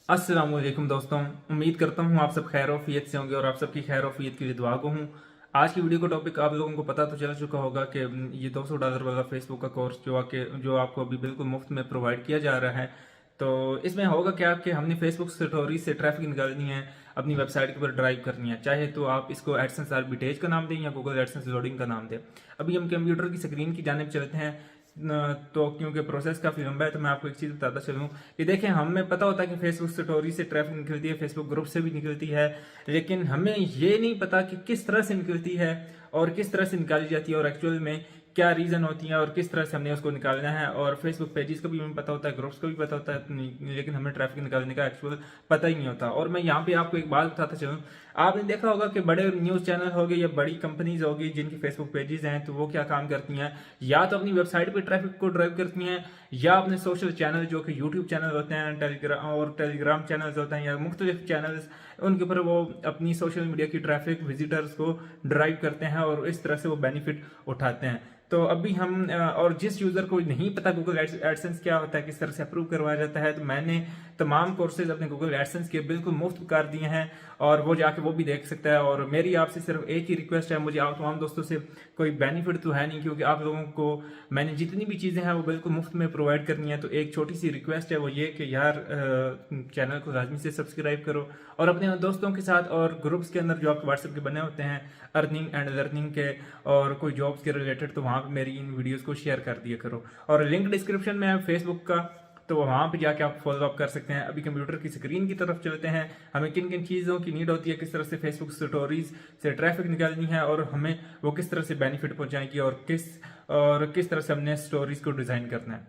अस्सलामुअलैकुम दोस्तों। उम्मीद करता हूँ आप सब खैर वफियत से होंगे और आप सबकी खैर वफियत के लिए दुआ को हूँ। आज की वीडियो का टॉपिक आप लोगों को पता तो चल चुका होगा कि ये $200 वाला फेसबुक का कोर्स जो आपको अभी बिल्कुल मुफ्त में प्रोवाइड किया जा रहा है। तो इसमें होगा क्या कि हमने फेसबुक स्टोरी से ट्रैफिक निकालनी है, अपनी वेबसाइट के ऊपर ड्राइव करनी है। चाहे तो आप इसको एडसेंस आर्बिट्रेज का नाम दें या गूगल एडसेंस लोडिंग का नाम दें। अभी हम कंप्यूटर की स्क्रीन की जानिब चलते हैं। तो क्योंकि प्रोसेस काफ़ी लंबा है तो मैं आपको एक चीज़ बताता चलूँ कि देखें, हमें पता होता है कि फेसबुक स्टोरी से ट्रैफिक निकलती है, फेसबुक ग्रुप से भी निकलती है, लेकिन हमें ये नहीं पता कि किस तरह से निकलती है और किस तरह से निकाली जाती है और एक्चुअल में क्या रीज़न होती है और किस तरह से हमने उसको निकालना है। और फेसबुक पेजेस का भी हमें पता होता है, ग्रुप्स का भी पता होता है, लेकिन हमें ट्रैफिक निकालने का एक्चुअल पता ही नहीं होता। और मैं यहाँ पे आपको एक बात बताता चलूँ, आपने देखा होगा कि बड़े न्यूज़ चैनल हो गए या बड़ी कंपनीज होगी जिनकी फेसबुक पेजेस हैं, तो वो क्या काम करती हैं, या तो अपनी वेबसाइट पे ट्रैफिक को ड्राइव करती हैं या अपने सोशल चैनल जो कि यूट्यूब चैनल होते हैं, टेलीग्राम चैनल्स होते हैं या मुख्तलिफ चैनल्स, उनके ऊपर वो अपनी सोशल मीडिया की ट्रैफिक विजिटर्स को ड्राइव करते हैं और इस तरह से वो बेनिफिट उठाते हैं। तो अभी हम और जिस यूज़र को नहीं पता गूगल एडसेंस क्या होता है, किस तरह से अप्रूव करवाया जाता है, तो मैंने तमाम कोर्सेज अपने गूगल एडसेंस के बिल्कुल मुफ्त कर दिए हैं और वो जाके वो भी देख सकता है। और मेरी आपसे सिर्फ एक ही रिक्वेस्ट है, मुझे आप तमाम दोस्तों से कोई बेनिफिट तो है नहीं, क्योंकि आप लोगों को मैंने जितनी भी चीज़ें हैं वो बिल्कुल मुफ्त में प्रोवाइड करनी है। तो एक छोटी सी रिक्वेस्ट है, वो ये कि यार चैनल को लाजमी से सब्सक्राइब करो और अपने दोस्तों के साथ और ग्रुप्स के अंदर जो आपके व्हाट्सएप के बने होते हैं अर्निंग एंड लर्निंग के और कोई जॉब्स के रिलेटेड, तो वहाँ पे मेरी इन वीडियोस को शेयर कर दिया करो। और लिंक डिस्क्रिप्शन में है फेसबुक का, तो वहाँ पे जाके आप फॉलो अप कर सकते हैं। अभी कंप्यूटर की स्क्रीन की तरफ चलते हैं। हमें किन किन चीज़ों की नीड होती है, किस तरह से फेसबुक स्टोरीज से ट्रैफिक निकालनी है और हमें वो किस तरह से बेनिफिट पहुंचाएगी और किस तरह से हमने स्टोरीज को डिज़ाइन करना है।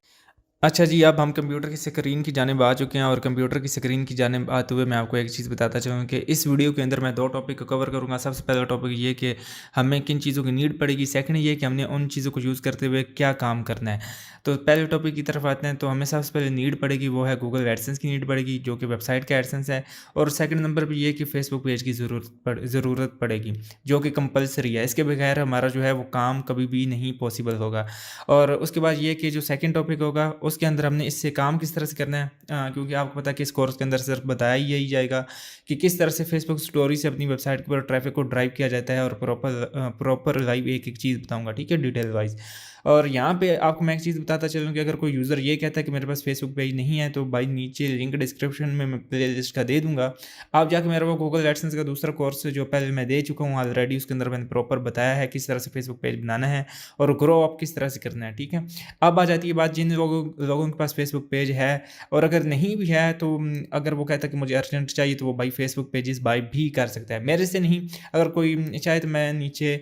अच्छा जी, अब हम कंप्यूटर की स्क्रीन की जानिब आ चुके हैं और कंप्यूटर की स्क्रीन की जानिब आते हुए मैं आपको एक चीज़ बताता चलूँ कि इस वीडियो के अंदर मैं दो टॉपिक को कवर करूँगा। सबसे पहला टॉपिक ये कि हमें किन चीज़ों की नीड पड़ेगी, सेकंड ये कि हमने उन चीज़ों को यूज़ करते हुए क्या काम करना है। तो पहले टॉपिक की तरफ आते हैं। तो हमें सबसे पहले नीड पड़ेगी, वो है गूगल एडसेंस की नीड पड़ेगी, जो कि वेबसाइट का एडसेंस है। और सेकंड नंबर पर ये कि फेसबुक पेज की ज़रूरत पड़ेगी, जो कि कंपलसरी है। इसके बगैर हमारा जो है वो काम कभी भी नहीं पॉसिबल होगा। और उसके बाद ये कि जो सेकंड टॉपिक होगा उसके अंदर हमने इससे काम किस तरह से करना है, क्योंकि आपको पता है कि इस कोर्स के अंदर सिर्फ बताया ही यही जाएगा कि किस तरह से फेसबुक स्टोरी से अपनी वेबसाइट के ऊपर ट्रैफिक को ड्राइव किया जाता है और प्रॉपर लाइव एक एक चीज़ बताऊंगा, ठीक है, डिटेल वाइज। और यहाँ पे आपको मैं एक चीज़ बताता चलूँ कि अगर कोई यूज़र ये कहता है कि मेरे पास फेसबुक पेज नहीं है, तो भाई नीचे लिंक डिस्क्रिप्शन में मैं प्ले लिस्ट का दे दूंगा। आप जाके मेरा वो गूगल एडसेंस का दूसरा कोर्स जो पहले मैं दे चुका हूँ ऑलरेडी, उसके अंदर मैंने प्रॉपर बताया है किस तरह से फेसबुक पेज बनाना है और ग्रो अप किस तरह से करना है, ठीक है। अब आ जाती है बात जिन लोगों के पास फेसबुक पेज है, और अगर नहीं भी है तो अगर वो कहता है कि मुझे अर्जेंट चाहिए, तो वो भाई फेसबुक पेजेस बाय भी कर सकता है मेरे से। नहीं, अगर कोई चाहे तो मैं नीचे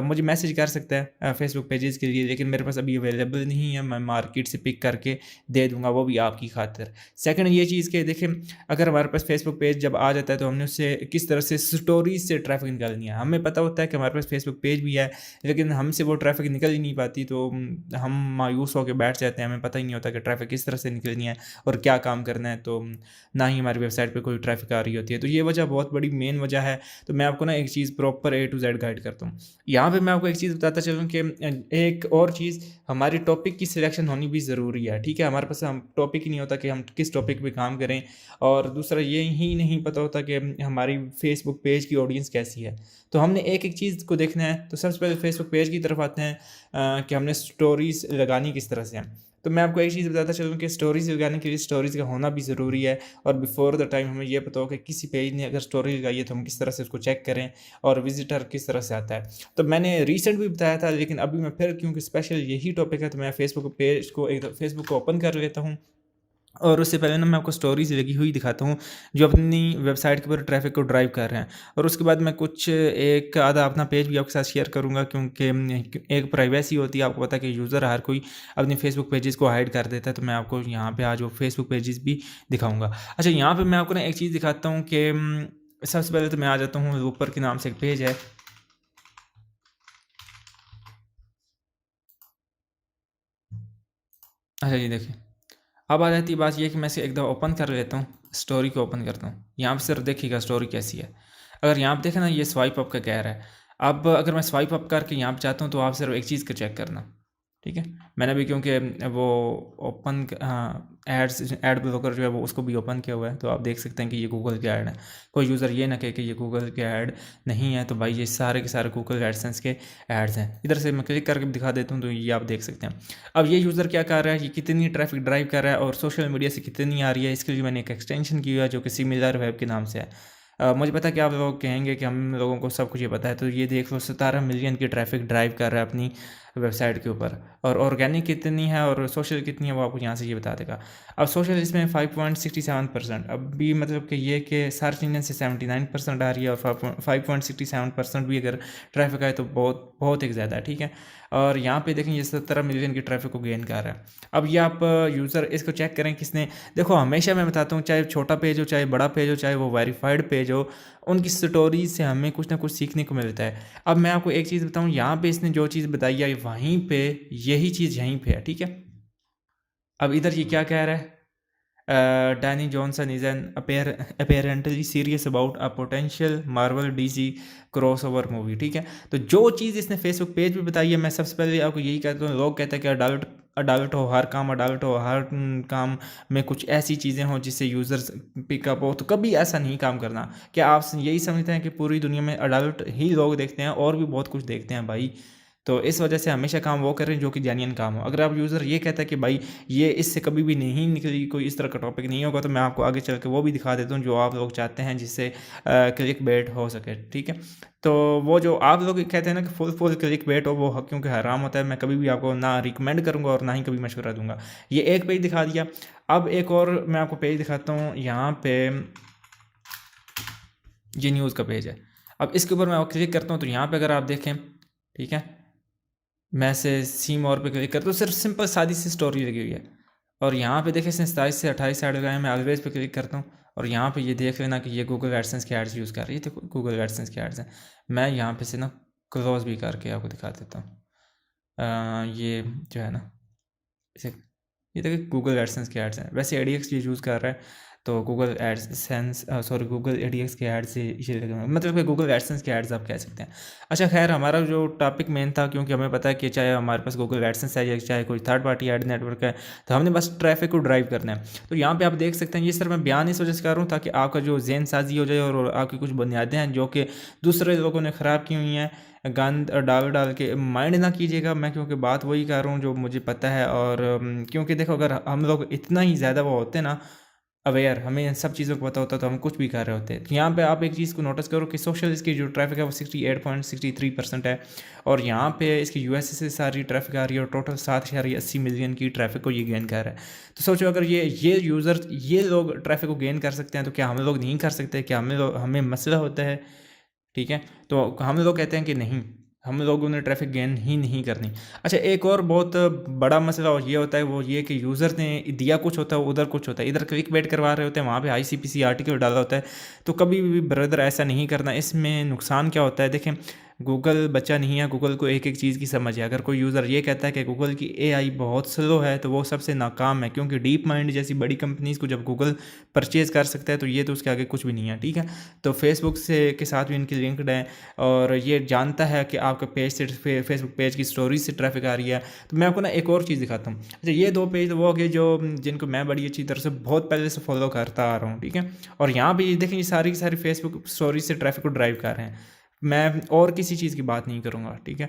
मुझे मैसेज कर सकता है फेसबुक पेजेस के लिए, लेकिन मेरे पास अभी अवेलेबल नहीं है। मैं मार्केट से पिक करके दे दूंगा, वो भी आपकी खातिर। सेकंड ये चीज़ के देखें, अगर हमारे पास फेसबुक पेज जब आ जाता है तो हमने उससे किस तरह से स्टोरीज से ट्रैफिक निकालनी है। हमें पता होता है कि हमारे पास फेसबुक पेज भी है, लेकिन हमसे वो ट्रैफिक निकल ही नहीं पाती, तो हम मायूस होकर बैठ जाते हैं। हमें पता ही नहीं होता कि ट्रैफिक किस तरह से निकलनी है और क्या काम करना है, तो ना ही हमारी वेबसाइट पे कोई ट्रैफिक आ रही होती है। तो ये वजह बहुत बड़ी मेन वजह है। तो मैं आपको ना एक चीज़ proper A to Z guide करता हूँ। यहाँ पे मैं आपको एक चीज़ बताता चलूँ कि एक और चीज़, हमारी टॉपिक की सिलेक्शन होनी भी ज़रूरी है, ठीक है। हमारे पास हम टॉपिक ही नहीं होता कि हम किस टॉपिक पे काम करें, और दूसरा ये ही नहीं पता होता कि हमारी फेसबुक पेज की ऑडियंस कैसी है। तो हमने एक एक चीज़ को देखना है। तो सबसे पहले फेसबुक पेज की तरफ आते हैं कि हमने स्टोरीज़ लगानी किस तरह से है। तो मैं आपको एक चीज़ बताता चलूँ कि स्टोरीज़ लगाने के लिए स्टोरीज़ का होना भी ज़रूरी है, और बिफोर द टाइम हमें ये पता हो कि किसी पेज ने अगर स्टोरी लगाई है तो हम किस तरह से उसको चेक करें और विजिटर किस तरह से आता है। तो मैंने रिसेंट भी बताया था, लेकिन अभी मैं फिर, क्योंकि स्पेशल यही टॉपिक है, तो मैं फेसबुक को ओपन कर लेता हूँ। और उससे पहले ना मैं आपको स्टोरीज लगी हुई दिखाता हूँ जो अपनी वेबसाइट के ऊपर ट्रैफिक को ड्राइव कर रहे हैं। और उसके बाद मैं कुछ एक आधा अपना पेज भी आपके साथ शेयर करूँगा, क्योंकि एक प्राइवेसी होती है। आपको पता है कि यूज़र हर कोई अपने फेसबुक पेजेस को हाइड कर देता है। तो मैं आपको यहाँ पे आज वो फेसबुक पेजेस भी दिखाऊँगा। अच्छा, यहाँ पर मैं आपको ना एक चीज़ दिखाता हूँ कि सबसे पहले तो मैं आ जाता हूँ, रूपर के नाम से एक पेज है। अच्छा जी, देखिए, अब आ जाती है बात ये कि मैं इसे एकदम ओपन कर लेता हूँ, स्टोरी को ओपन करता हूँ। यहाँ पे सिर्फ देखिएगा स्टोरी कैसी है। अगर यहाँ पे देखें ना, ये स्वाइप अप का कह रहा है। अब अगर मैं स्वाइप अप करके यहाँ पे चाहता हूँ, तो आप सिर्फ एक चीज़ का चेक करना, ठीक है। मैंने भी क्योंकि वो ओपन, हाँ, ऐड ब्लॉकर जो है वो उसको भी ओपन किया हुआ है, तो आप देख सकते हैं कि ये गूगल के ऐड है। कोई यूज़र ये ना कहे कि ये गूगल के ऐड नहीं है, तो भाई ये सारे के सारे गूगल एडसेंस के ऐड्स हैं। इधर से मैं क्लिक करके दिखा देता हूँ, तो ये आप देख सकते हैं। अब ये यूज़र क्या कर रहा है, ये कितनी ट्रैफिक ड्राइव कर रहा है और सोशल मीडिया से कितनी आ रही है, इसके लिए मैंने एक एक्सटेंशन की हुआ है जो कि सिमिलर वेब के नाम से है। मुझे पता है कि आप लोग कहेंगे कि हम लोगों को सब कुछ ये पता है, तो ये देख लो 17 मिलियन की ट्रैफिक ड्राइव कर रहा है अपनी वेबसाइट के ऊपर, और ऑर्गेनिक कितनी है और सोशल कितनी है वो आपको यहाँ से ये बता देगा। अब सोशल इसमें 5.67%, अब भी मतलब कि ये कि सर्च इंजन से 79% आ रही है, और 5.67% भी अगर ट्रैफिक आए तो बहुत बहुत एक ज़्यादा है, ठीक है। और यहाँ पे देखें ये 17 मिलियन की ट्रैफिक को गेन कर रहा है। अब ये आप यूज़र इसको चेक करें किसने, देखो हमेशा मैं बताता हूँ, चाहे छोटा पेज हो, चाहे बड़ा पेज हो, चाहे वो वेरीफाइड पेज हो, उनकी स्टोरीज से हमें कुछ ना कुछ सीखने को मिलता है। अब मैं आपको एक चीज़ बताऊँ, यहाँ पे इसने जो चीज़ बताई है वहीं पे यही चीज़ यहीं पे है, ठीक है। अब इधर ये क्या कह रहा है, Danny Johnson is an apparently serious about a potential Marvel DC crossover movie, ठीक है। तो जो चीज़ इसने फेसबुक पेज पे बताई है, मैं सबसे पहले आपको यही कहता हूँ, लोग कहते हैं कि अडाल्ट हो हर काम, अडाल्ट हो हर काम में कुछ ऐसी चीज़ें हों जिससे यूज़र्स पिकअप हो, तो कभी ऐसा नहीं काम करना। क्या आप यही समझते हैं कि पूरी दुनिया में अडाल्ट ही लोग देखते हैं, और भी बहुत कुछ देखते हैं भाई। तो इस वजह से हमेशा काम वो करें जो कि जेन्युइन काम हो। अगर आप यूज़र ये कहता है कि भाई ये इससे कभी भी नहीं निकली, कोई इस तरह का टॉपिक नहीं होगा, तो मैं आपको आगे चल के वो भी दिखा देता हूँ जो आप लोग चाहते हैं, जिससे क्लिक बेट हो सके, ठीक है। तो वो जो आप लोग कहते हैं ना कि फुल क्लिक बेट हो, वो क्योंकि हराम होता है, मैं कभी भी आपको ना रिकमेंड करूँगा और ना ही कभी मशवरा दूंगा। ये एक पेज दिखा दिया। अब एक और मैं आपको पेज दिखाता हूँ, यहाँ पे ये न्यूज़ का पेज है। अब इसके ऊपर मैं क्लिक करता हूँ, तो यहाँ पर अगर आप देखें, ठीक है, मैं से सी मोर पे क्लिक करता हूँ, सिर्फ सिंपल सादी सी स्टोरी लगी हुई है। और यहाँ पे देखिए इसने 27 से 28 ऐड लगाए, मैं ऑलवेज पे क्लिक करता हूँ, और यहाँ पे ये देख लेना कि ये गूगल एडसेंस के एड्स यूज़ कर रही है। तो गूगल एडसेंस के एड्स हैं, मैं यहाँ पे से ना क्लोज भी करके आपको दिखा देता हूँ। ये जो है ना, इसे ये देखिए गूगल एडसेंस के एड्स हैं। वैसे एडीएक्स ये यूज़ कर रहा है, तो गूगल एडसेंस गूगल एडीएक्स के एड्स से ये मतलब कि गूगल एडसेंस के एड्स आप कह सकते हैं। अच्छा खैर, हमारा जो टॉपिक मेन था, क्योंकि हमें पता है कि चाहे हमारे पास गूगल एडसेंस है या चाहे कोई थर्ड पार्टी एड नेटवर्क है, तो हमने बस ट्रैफिक को ड्राइव करना है। तो यहाँ पे आप देख सकते हैं, ये सर मैं बयान इस वजह से कर रहा हूँ ताकि आपका जो ज़हन साजी हो जाए, और आपकी कुछ बुनियादें हैं जो कि दूसरे लोगों ने ख़राब की हुई हैं, गंद डाल डाल के माइंड ना कीजिएगा। मैं क्योंकि बात वही कर रहा हूँ जो मुझे पता है, और क्योंकि देखो अगर हम लोग इतना ही ज़्यादा वो होते ना अवेयर, हमें इन सब चीज़ों को पता होता तो हम कुछ भी कर रहे होते। तो यहाँ पे आप एक चीज़ को नोटिस करो कि सोशल इसकी जो ट्रैफिक है वो 68.63% है, और यहाँ पे इसकी यूएस से सारी ट्रैफिक आ रही है, और टोटल 7.80 मिलियन की ट्रैफिक को ये गेन कर रहा है। तो सोचो अगर ये यूज़र ये लोग ट्रैफिक को गेन कर सकते हैं, तो क्या हम लोग नहीं कर सकते? क्या हमें मसला होता है? ठीक है, तो हम लोग कहते हैं कि नहीं, हम लोगों ने ट्रैफिक गेन ही नहीं करनी। अच्छा, एक और बहुत बड़ा मसला और ये होता है, वो ये कि यूज़र ने दिया कुछ होता है, उधर कुछ होता है, इधर क्लिक बेट करवा रहे होते हैं, वहाँ पे आईसीपीसी आर्टिकल डाला होता है। तो कभी भी ब्रदर ऐसा नहीं करना। इसमें नुकसान क्या होता है, देखें गूगल बच्चा नहीं है, गूगल को एक एक चीज़ की समझ है। अगर कोई यूज़र ये कहता है कि गूगल की एआई बहुत स्लो है, तो वो सबसे नाकाम है, क्योंकि डीप माइंड जैसी बड़ी कंपनीज़ को जब गूगल परचेज़ कर सकता है, तो ये तो उसके आगे कुछ भी नहीं है, ठीक है। तो फेसबुक से के साथ भी इनकी लिंक्ड है, और ये जानता है कि आपका पेज से फेसबुक पेज की स्टोरीज से ट्रैफिक आ रही है। तो मैं आपको ना एक और चीज़ दिखाता हूँ। अच्छा, ये दो पेज वो हो गए जो जिनको मैं बड़ी अच्छी तरह से बहुत पहले से फॉलो करता आ रहा हूँ, ठीक है। और यहाँ भी देखें, ये सारी की सारी फेसबुक स्टोरीज से ट्रैफिक को ड्राइव कर रहे हैं। मैं और किसी चीज़ की बात नहीं करूँगा, ठीक है।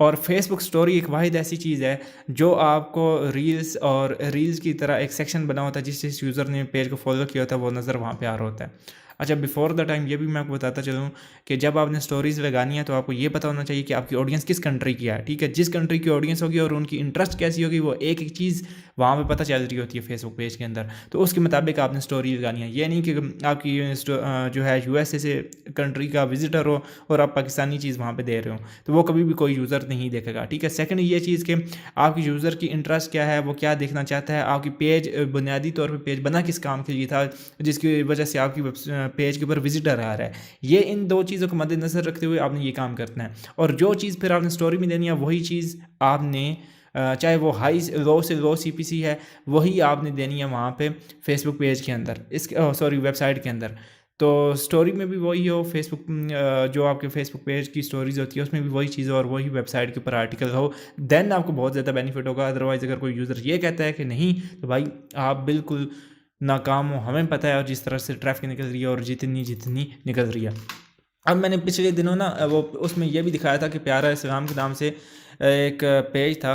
और फेसबुक स्टोरी एक वाहिद ऐसी चीज़ है जो आपको रील्स की तरह एक सेक्शन बना होता है, जिस यूज़र ने पेज को फॉलो किया होता है वो नज़र वहाँ पे आ रहा होता है। अच्छा, बिफोर द टाइम ये भी मैं आपको बताता चलूँ कि जब आपने स्टोरीज़ लगानी है, तो आपको ये पता होना चाहिए कि आपकी ऑडियंस किस कंट्री की है, ठीक है। जिस कंट्री की ऑडियंस होगी और उनकी इंटरेस्ट कैसी होगी, वो एक एक चीज़ वहाँ पे पता चल रही होती है फेसबुक पेज के अंदर। तो उसके मुताबिक आपने स्टोरी लगानी है। ये नहीं कि आपकी जो है यूएसए से कंट्री का विजिटर हो और आप पाकिस्तानी चीज़ वहाँ पे दे रहे हो, तो वो कभी भी कोई यूज़र नहीं देखेगा, ठीक है। सेकंड ये चीज़ कि आपकी यूज़र की इंटरेस्ट क्या है, वो क्या देखना चाहता है, आपकी पेज बुनियादी तौर पर पेज बना किस काम के लिए था, जिसकी वजह से आपकी पेज के ऊपर विजिटर आ रहा है। ये इन दो चीज़ों को मद्देनजर रखते हुए आपने ये काम करना है। और जो चीज़ फिर आपने स्टोरी में देनी है, वही चीज़ आपने चाहे वो लो से लो सीपीसी है, वही आपने देनी है वहाँ पे फेसबुक पेज के अंदर, वेबसाइट के अंदर। तो स्टोरी में भी वही हो, फेसबुक जो आपके फेसबुक पेज की स्टोरीज होती है उसमें भी वही चीज़ हो और वही वेबसाइट के ऊपर आर्टिकल हो, देन आपको बहुत ज़्यादा बेनिफिट होगा। अदरवाइज़ अगर कोई यूज़र ये कहता है कि नहीं, तो भाई आप बिल्कुल नाकाम हो। हमें पता है और जिस तरह से ट्रैफिक निकल रही है और जितनी निकल रही है। अब मैंने पिछले दिनों ना वो उसमें ये भी दिखाया था कि प्यारा इस्लाम के नाम से एक पेज था।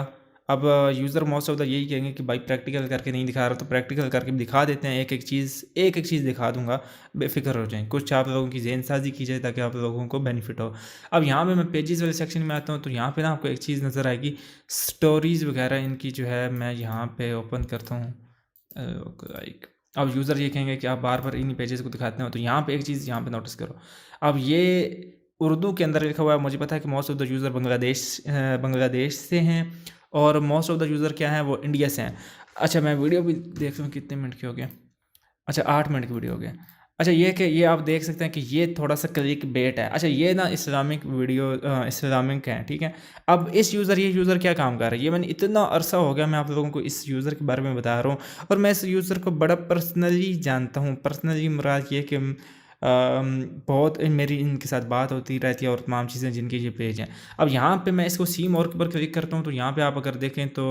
अब यूज़र मोस्ट ऑफ द यही कहेंगे कि भाई प्रैक्टिकल करके नहीं दिखा रहा, तो प्रैक्टिकल करके भी दिखा देते हैं। एक एक चीज़ दिखा दूंगा, बेफिक्र हो जाएं। कुछ आप लोगों की ज़हन साजी की जाए ताकि आप लोगों को बेनिफिट हो। अब यहाँ पे मैं पेजेस वाले सेक्शन में आता हूँ, तो यहाँ पे ना आपको एक चीज़ नज़र आएगी, स्टोरीज़ वगैरह इनकी जो है। मैं यहाँ पे ओपन करता हूँ लाइक। अब यूज़र ये कहेंगे कि आप बार बार इन्हीं पेजेस को दिखाते हो, तो यहाँ पे एक चीज़ यहाँ पे नोटिस करो। अब ये उर्दू के अंदर लिखा हुआ है। मुझे पता है कि most of the user Bangladesh से हैं और मोस्ट ऑफ द यूज़र क्या हैं, वो इंडिया से हैं। अच्छा, मैं वीडियो भी देख लूँ कितने मिनट की हो गया। अच्छा, 8 मिनट की वीडियो हो गया। अच्छा, ये आप देख सकते हैं कि ये थोड़ा सा क्लिक बेट है। अच्छा, ये ना इस्लामिक वीडियो इस्लामिक है, ठीक है। अब ये यूज़र क्या काम कर रहा है, ये मैंने इतना अरसा हो गया मैं आप लोगों को इस यूज़र के बारे में बता रहा हूँ और मैं इस यूज़र को बड़ा पर्सनली जानता हूँ। पर्सनली मुराद ये कि बहुत मेरी इनके साथ बात होती रहती है और तमाम चीज़ें जिनके ये पेज हैं। अब यहाँ पे मैं इसको सी मोर के ऊपर क्लिक करता हूँ, तो यहाँ पे आप अगर देखें तो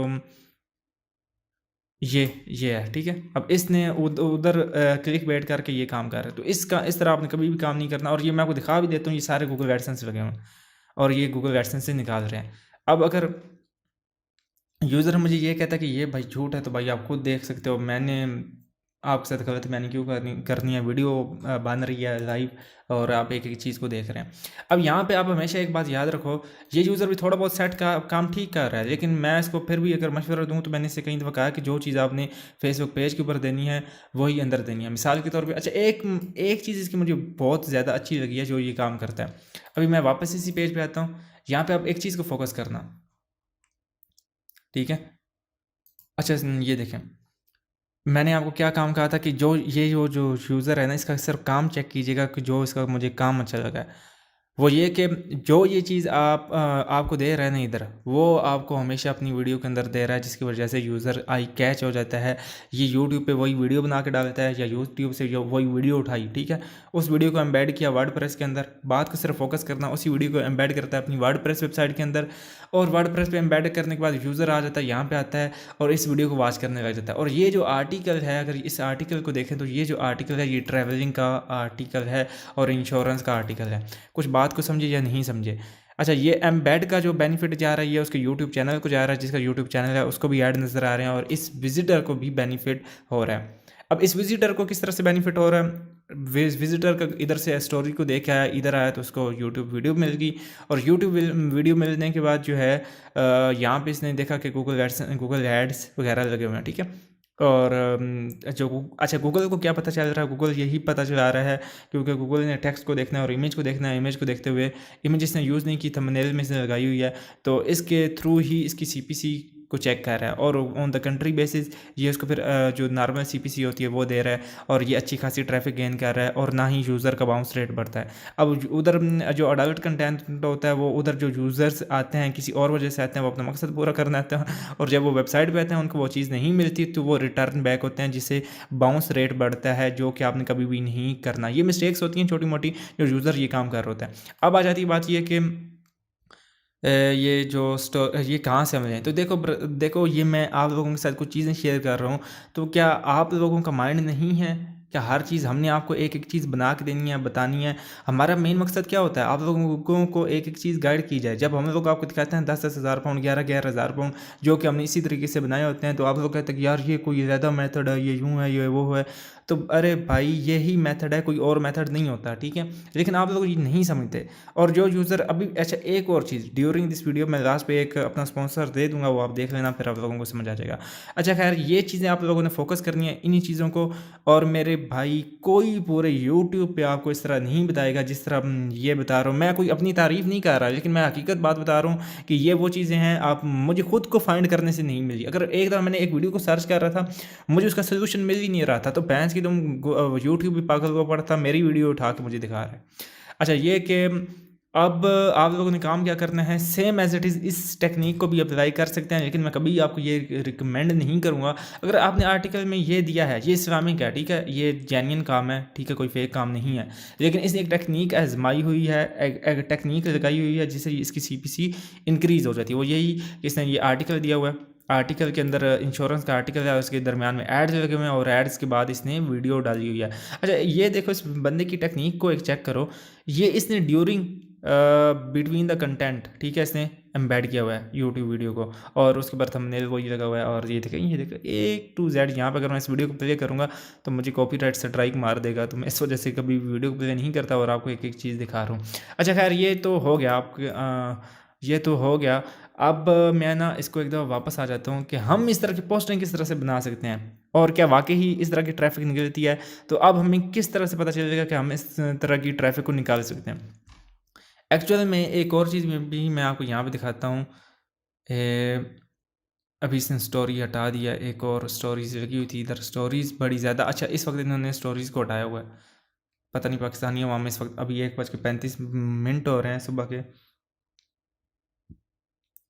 ये है, ठीक है। अब इसने उधर क्लिक बैठ करके ये काम कर रहा है, तो इसका इस तरह आपने कभी भी काम नहीं करना। और ये मैं आपको दिखा भी देता हूँ, ये सारे गूगल एडसेंस लगे हुए हैं और ये गूगल एडसेंस से निकाल रहे हैं। अब अगर यूज़र मुझे ये कहता है कि ये भाई झूठ है, तो भाई आप खुद देख सकते हो। मैंने आपके साथ गलत मैंने क्यों करनी है, वीडियो बन रही है लाइव और आप एक एक चीज़ को देख रहे हैं। अब यहाँ पे आप हमेशा एक बात याद रखो, ये यूज़र भी थोड़ा बहुत सेट का काम ठीक कर रहा है, लेकिन मैं इसको फिर भी अगर मशवरा दूँ तो मैंने इससे कई दफ़ा कहा कि जो चीज़ आपने फेसबुक पेज के ऊपर देनी है वही अंदर देनी है। मिसाल के तौर पर अच्छा, एक चीज़ इसकी मुझे बहुत ज़्यादा अच्छी लगी है जो ये काम करता है। अभी मैं वापस इसी पेज पर आता हूँ। यहाँ पर आप एक चीज़ को फोकस करना, ठीक है। अच्छा, ये देखें, मैंने आपको क्या काम कहा था कि जो यूज़र है ना, इसका सिर्फ काम चेक कीजिएगा कि जो इसका मुझे काम अच्छा लगा है वो ये कि जो ये चीज़ आपको दे रहा है ना इधर, वो आपको हमेशा अपनी वीडियो के अंदर दे रहा है, जिसकी वजह से यूज़र आई कैच हो जाता है। ये यूट्यूब पे वही वीडियो बना के डालता है या यूट्यूब से जो वही वीडियो उठाई, ठीक है, उस वीडियो को एम्बेड किया वर्डप्रेस के अंदर। बात को सिर्फ फोकस करना, उसी वीडियो को एम्बेड करता है अपनी वर्डप्रेस वेबसाइट के अंदर और वर्डप्रेस पे एम्बेड करने के बाद यूज़र आ जाता है, यहाँ पे आता है और इस वीडियो को वॉच करने लग जाता है। और ये जो आर्टिकल है, अगर इस आर्टिकल को देखें तो ये जो आर्टिकल है ये ट्रैवलिंग का आर्टिकल है और इंश्योरेंस का आर्टिकल है। कुछ बात को समझे या नहीं समझे। अच्छा, ये एम्बेड का जो बेनिफिट जा रहा है ये उसके यूट्यूब चैनल को जा रहा है, जिसका यूट्यूब चैनल है उसको भी ऐड नज़र आ रहे हैं और इस विजिटर को भी बेनिफिट हो रहा है। अब इस विजिटर को किस तरह से बेनिफिट हो रहा है, विजिटर का इधर से स्टोरी को देख आया, इधर आया तो उसको यूट्यूब वीडियो मिल गई और यूट्यूब वीडियो मिलने के बाद जो है यहाँ पे इसने देखा कि गूगल एड्स वगैरह लगे हुए हैं, ठीक है। और अच्छा, गूगल को क्या पता चल रहा है, गूगल यही पता चला रहा है क्योंकि गूगल ने टेक्स्ट को देखना है और इमेज को देखना है। इमेज को देखते हुए इमेज इसने यूज़ नहीं की, थंबनेल में इसने लगाई हुई है, तो इसके थ्रू ही इसकी सीपीसी को चेक कर रहा है और ऑन द कंट्री बेसिस ये उसको फिर जो नॉर्मल सीपीसी होती है वो दे रहा है और ये अच्छी खासी ट्रैफिक गेन कर रहा है और ना ही यूज़र का बाउंस रेट बढ़ता है। अब उधर जो अडल्ट कंटेंट होता है वो उधर जो यूज़र्स आते हैं किसी और वजह से आते हैं, वो अपना मकसद पूरा करना आते हैं और जब वो वेबसाइट पे आते हैं उनको वो चीज़ नहीं मिलती तो वो रिटर्न बैक होते हैं, जिससे बाउंस रेट बढ़ता है, जो कि आपने कभी भी नहीं करना। ये मिस्टेक्स होती हैं छोटी मोटी जो यूज़र ये काम कर रहा होता है। अब आ जाती है बात ये कि ये ये कहाँ से मिले, तो देखो ये मैं आप लोगों के साथ कुछ चीज़ें शेयर कर रहा हूँ, तो क्या आप लोगों का माइंड नहीं है, क्या हर चीज़ हमने आपको एक एक चीज़ बना के देनी है, बतानी है। हमारा मेन मकसद क्या होता है, आप लोगों को एक एक चीज़ गाइड की जाए। जब हम लोग आपको दिखाते हैं 10-10 हज़ार पाउंड, 11-11 हज़ार पाउंड जो कि हमने इसी तरीके से बनाए होते हैं, तो आप लोग कहते हैं कि यार ये कोई ज़्यादा मेथड है, ये यूँ है, ये वो है। तो अरे भाई यही मेथड है, कोई और मेथड नहीं होता, ठीक है। लेकिन आप लोग ये नहीं समझते। और जो यूज़र अभी अच्छा, एक और चीज़ ड्यूरिंग दिस वीडियो मैं लास्ट पे एक अपना स्पॉन्सर दे दूंगा, वो आप देख लेना, फिर आप लोगों को समझ आ जाएगा। अच्छा खैर, ये चीज़ें आप लोगों ने फोकस करनी है इन्हीं चीज़ों को। और मेरे भाई कोई पूरे यूट्यूब पे आपको इस तरह नहीं बताएगा जिस तरह ये बता रहा हूँ। मैं कोई अपनी तारीफ़ नहीं कर रहा, लेकिन मैं हकीकत बात बता रहा हूँ कि ये वो चीज़ें हैं आप मुझे खुद को फाइंड करने से नहीं मिली। अगर एक बार मैंने एक वीडियो को सर्च कर रहा था, मुझे उसका सोल्यूशन मिल ही नहीं रहा था, तो भैंस की तुम यूट्यूब भी पागल को पड़ता, मेरी वीडियो उठा के मुझे दिखा रहा है। अच्छा, ये कि अब आप लोगों ने काम क्या करना है, सेम एज इट इज़ इस टेक्निक को भी अप्लाई कर सकते हैं, लेकिन मैं कभी आपको ये रिकमेंड नहीं करूँगा। अगर आपने आर्टिकल में ये दिया है, ये इस्लामिक है, ठीक है, ये जेन्युइन काम है, ठीक है, कोई फेक काम नहीं है, लेकिन इसने एक टेक्निक आजमाई हुई है, एक टेक्निक लगाई हुई है जिससे इसकी CPC इंक्रीज़ हो जाती है। वो यही कि इसने ये आर्टिकल दिया हुआ है, आर्टिकल के अंदर इंश्योरेंस का आर्टिकल है, उसके दरमियान में एड्स लगे हुए हैं और एड्स के बाद इसने वीडियो डाली हुई है। अच्छा, ये देखो इस बंदे की टेक्निक को एक चेक करो, ये इसने ड्यूरिंग बिटवीन द कंटेंट, ठीक है, इसने एम्बेड किया हुआ है यूट्यूब वीडियो को, और उसके बाद थंबनेल वही लगा हुआ है। और ये देखो A to Z, यहाँ पर अगर मैं इस वीडियो को प्ले करूँगा तो मुझे कॉपीराइट स्ट्राइक मार देगा, तो मैं इस वजह से कभी वीडियो को प्ले नहीं करता और आपको एक एक चीज़ दिखा रहा हूँ। अच्छा खैर, ये तो हो गया आपके, ये तो हो गया। अब मैं ना इसको एक दफ़ा वापस आ जाता हूँ कि हम इस तरह की पोस्टिंग किस तरह से बना सकते हैं और क्या वाकई ही इस तरह की ट्रैफिक निकलती है। तो अब हमें किस तरह से पता चलेगा कि हम इस तरह की ट्रैफिक को निकाल सकते हैं। एक्चुअल में एक और चीज़ में भी मैं आपको यहाँ पे दिखाता हूँ। अभी इसने स्टोरी हटा दिया, एक और स्टोरीज लगी हुई थी इधर, स्टोरीज़ बड़ी ज़्यादा। अच्छा, इस वक्त इन्होंने स्टोरीज़ को हटाया हुआ है, पता नहीं पाकिस्तानी अवाम में इस वक्त अभी 1:35 हो रहे हैं सुबह के।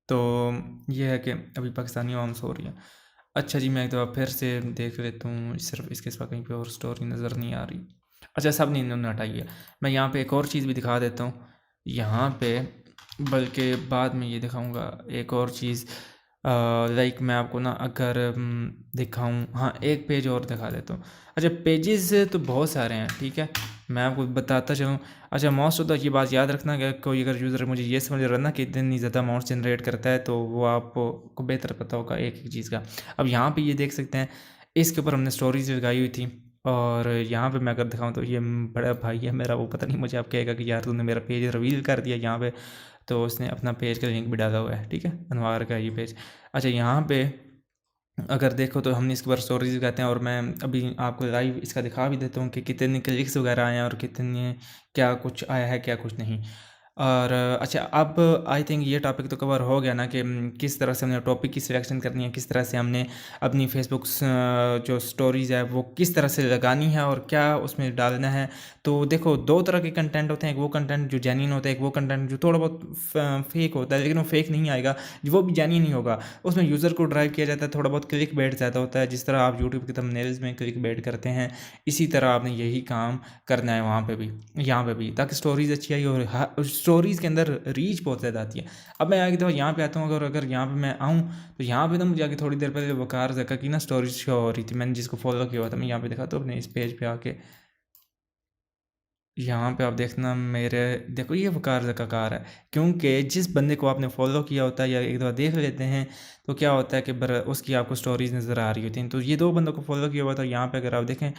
तो ये है कि अभी पाकिस्तानी अवाम सो रही है। अच्छा जी, मैं एक दफ़ा फिर से देख लेता हूँ, सिर्फ इसके सिवा कहीं पे और स्टोरी नज़र नहीं आ रही। अच्छा, सब नहीं इन्होंने हटाई है। मैं यहाँ पे एक और चीज़ भी दिखा देता हूँ यहाँ पे, बल्कि बाद में ये दिखाऊंगा एक और चीज़। लाइक मैं आपको ना अगर दिखाऊं, हाँ एक पेज और दिखा देता हूँ। अच्छा, पेजेस तो बहुत सारे हैं, ठीक है, मैं आपको बताता चलूँ। अच्छा, मोस्ट ऑफ द ये बात याद रखना कि कोई अगर यूज़र मुझे ये समझ रहा है ना कि इतनी ज़्यादा अमाउंट जनरेट करता है, तो वो आपको बेहतर पता होगा एक एक चीज़ का। अब यहाँ पे ये देख सकते हैं, इसके ऊपर हमने स्टोरीज लगाई हुई थी, और यहाँ पे मैं अगर दिखाऊँ तो ये बड़ा भाई है मेरा, वो पता नहीं मुझे आप कहेगा कि यार तूने मेरा पेज रिवील कर दिया यहाँ पे। तो उसने अपना पेज का लिंक भी डाला हुआ है, ठीक है, अनवार का ये पेज। अच्छा, यहाँ पे अगर देखो तो हमने इसके बार स्टोरीज कहते हैं, और मैं अभी आपको लाइव इसका दिखा भी देता हूँ कि कितने क्लिक्स वगैरह आए हैं और कितने, क्या कुछ आया है क्या कुछ नहीं। और अच्छा, अब आई थिंक ये टॉपिक तो कवर हो गया ना कि किस तरह से हमने टॉपिक की सिलेक्शन करनी है, किस तरह से हमने अपनी फेसबुक जो स्टोरीज़ है वो किस तरह से लगानी है और क्या उसमें डालना है। तो देखो, दो तरह के कंटेंट होते हैं, एक वो कंटेंट जो जेन्युइन होता है, एक वो कंटेंट जो थोड़ा बहुत फेक होता है, लेकिन वो फेक नहीं आएगा, वो भी जेन्युइन नहीं होगा, उसमें यूज़र को ड्राइव किया जाता है, थोड़ा बहुत क्लिक बेट ज़्यादा होता है, जिस तरह आप यूट्यूब के थंबनेल्स में क्लिक बेट करते हैं, इसी तरह आपने यही काम करना है वहाँ पे भी, यहाँ पे भी, ताकि स्टोरीज़ अच्छी आई। और स्टोरीज़ के अंदर रीच बहुत ज़्यादा आती है। अब मैं आगे तो यहाँ पे आता हूँ, अगर यहाँ पे मैं आऊँ तो यहाँ पे ना मुझे आगे थोड़ी देर पहले वकार ज़का की ना स्टोरीज शो हो रही थी, मैंने जिसको फॉलो किया हुआ था। मैं यहाँ पे दिखाता हूँ अपने इस पेज पे आके, यहाँ पे आप देखना मेरे, देखो ये वकार ज़काकार है, क्योंकि जिस बंदे को आपने फॉलो किया होता है या एक दफ़ा देख लेते हैं तो क्या होता है कि उसकी आपको स्टोरीज़ नज़र आ रही होती हैं। तो ये दो बंदों को फॉलो किया हुआ था, यहाँ पे अगर आप देखें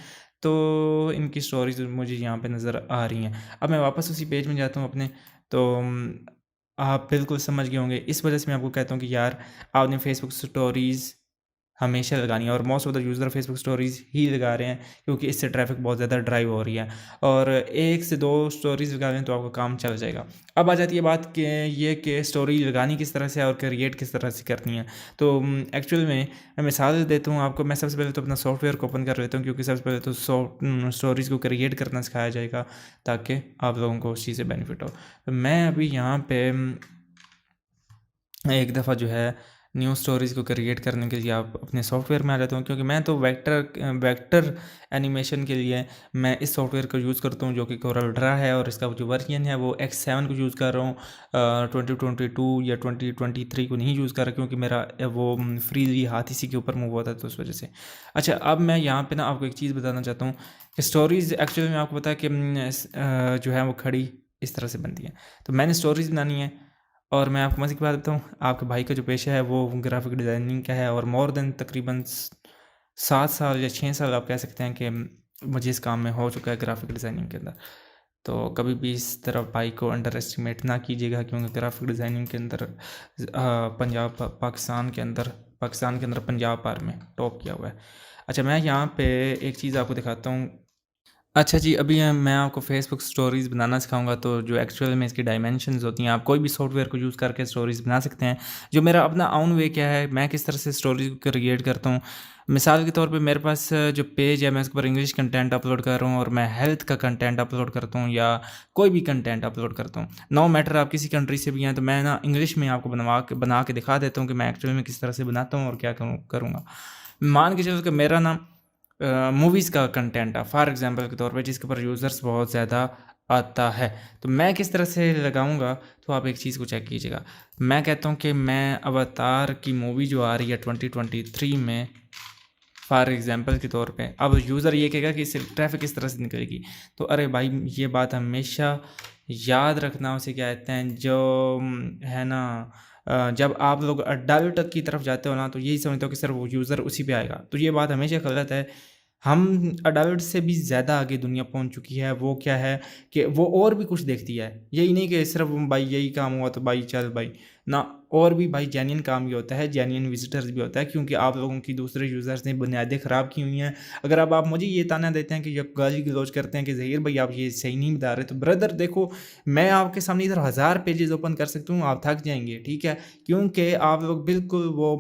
तो इनकी स्टोरीज मुझे यहाँ पे नज़र आ रही हैं। अब मैं वापस उसी पेज में जाता हूँ अपने, तो आप बिल्कुल समझ गए होंगे, इस वजह से मैं आपको कहता हूँ कि यार आपने फेसबुक स्टोरीज़ हमेशा लगानी है, और most of the user Facebook stories ही लगा रहे हैं, क्योंकि इससे ट्रैफिक बहुत ज़्यादा ड्राइव हो रही है, और एक से दो स्टोरीज़ लगा लें तो आपका काम चल जाएगा। अब आ जाती है बात कि ये कि स्टोरी लगानी किस तरह से और क्रिएट किस तरह से करनी है। तो एक्चुअल में मैं मिसाल देता हूँ आपको। मैं सबसे पहले तो अपना सॉफ्टवेयर को ओपन कर लेता हूँ, क्योंकि सबसे पहले तो स्टोरीज़ को क्रिएट करना सिखाया जाएगा, ताकि आप लोगों को उस चीज़ से बेनिफिट हो। तो मैं अभी यहाँ पर एक दफ़ा जो है न्यू स्टोरीज़ को क्रिएट करने के लिए आप अपने सॉफ्टवेयर में आ जाता हूँ, क्योंकि मैं तो वेक्टर एनिमेशन के लिए मैं इस सॉफ्टवेयर को यूज़ करता हूँ, जो कि कोरल ड्रा है, और इसका जो वर्जन है वो X7 को यूज़ कर रहा हूँ। 2022 या 2023 को नहीं यूज़ कर रहा, क्योंकि मेरा वो फ्रीली हाथ इसी के ऊपर मूव होता है, तो उस वजह से। अच्छा, अब मैं यहाँ पर ना आपको एक चीज़ बताना चाहता हूँ कि स्टोरीज़ एक्चुअली में आपको पता है कि जो है वो खड़ी इस तरह से बनती है। तो मैंने स्टोरीज़ बनानी है, और मैं आपको मज़े की बात बताऊँ, आपके भाई का जो पेशा है वो ग्राफिक डिज़ाइनिंग का है, और मोर देन तकरीबन 7 साल या 6 साल आप कह सकते हैं कि मुझे इस काम में हो चुका है, ग्राफिक डिज़ाइनिंग के अंदर। तो कभी भी इस तरफ भाई को अंडर एस्टिमेट ना कीजिएगा, क्योंकि ग्राफिक डिज़ाइनिंग के अंदर पाकिस्तान के अंदर पंजाब पार में टॉप किया हुआ है। अच्छा, मैं यहाँ पे एक चीज़ आपको दिखाता हूँ। अच्छा जी, अभी मैं आपको फ़ेसबुक स्टोरीज़ बनाना सिखाऊँगा, तो जो एक्चुअल में इसकी डायमेंशंस होती हैं, आप कोई भी सॉफ्टवेयर को यूज़ करके स्टोरीज़ बना सकते हैं। जो मेरा अपना ओन वे क्या है, मैं किस तरह से स्टोरीज़ क्रिएट करता हूँ। मिसाल के तौर पे मेरे पास जो पेज है, मैं उसके ऊपर इंग्लिश कंटेंट अपलोड कर रहा हूँ और मैं हेल्थ का कंटेंट अपलोड करता हूँ या कोई भी कंटेंट अपलोड करता हूँ। नो मैटर आप किसी कंट्री से भी हैं, तो मैं ना इंग्लिश में आपको बना के दिखा देता हूँ कि मैं एक्चुअल में किस तरह से बनाता हूँ और क्या करूँगा। मान के चलो कि मेरा ना मूवीज़ का कंटेंट है फॉर एग्ज़ाम्पल के तौर पे, जिसके ऊपर यूज़र्स बहुत ज़्यादा आता है, तो मैं किस तरह से लगाऊँगा, तो आप एक चीज़ को चेक कीजिएगा। मैं कहता हूँ कि मैं अवतार की मूवी जो आ रही है 2023 में, फॉर एग्ज़ाम्पल के तौर पे, अब यूज़र ये कहेगा कि इससे ट्रैफ़िक किस तरह से निकलेगी। तो अरे भाई, ये बात हमेशा याद रखना, उसे क्या कहते हैं जो है ना, जब आप लोग अडल्ट की तरफ जाते हो ना, तो यही समझते हो कि सर वो यूज़र उसी पे आएगा। तो ये बात हमेशा गलत है। हम अडल्ट से भी ज़्यादा आगे दुनिया पहुँच चुकी है। वो क्या है कि वो और भी कुछ देखती है। यही नहीं कि सिर्फ़ भाई यही काम हुआ तो भाई चल भाई, ना, और भी भाई जेन्युइन काम भी होता है, जेन्युइन विज़िटर्स भी होता है, क्योंकि आप लोगों की दूसरे यूज़र्स ने बुनियादें ख़राब की हुई हैं। अगर अब आप मुझे ये ताना देते हैं कि, या गाली-गलौज करते हैं कि ज़हीर भाई आप ये सही नहीं बता रहे, तो ब्रदर देखो, मैं आपके सामने इधर 1000 पेजेज़ ओपन कर सकता हूँ, आप थक जाएँगे, ठीक है? क्योंकि आप लोग बिल्कुल वो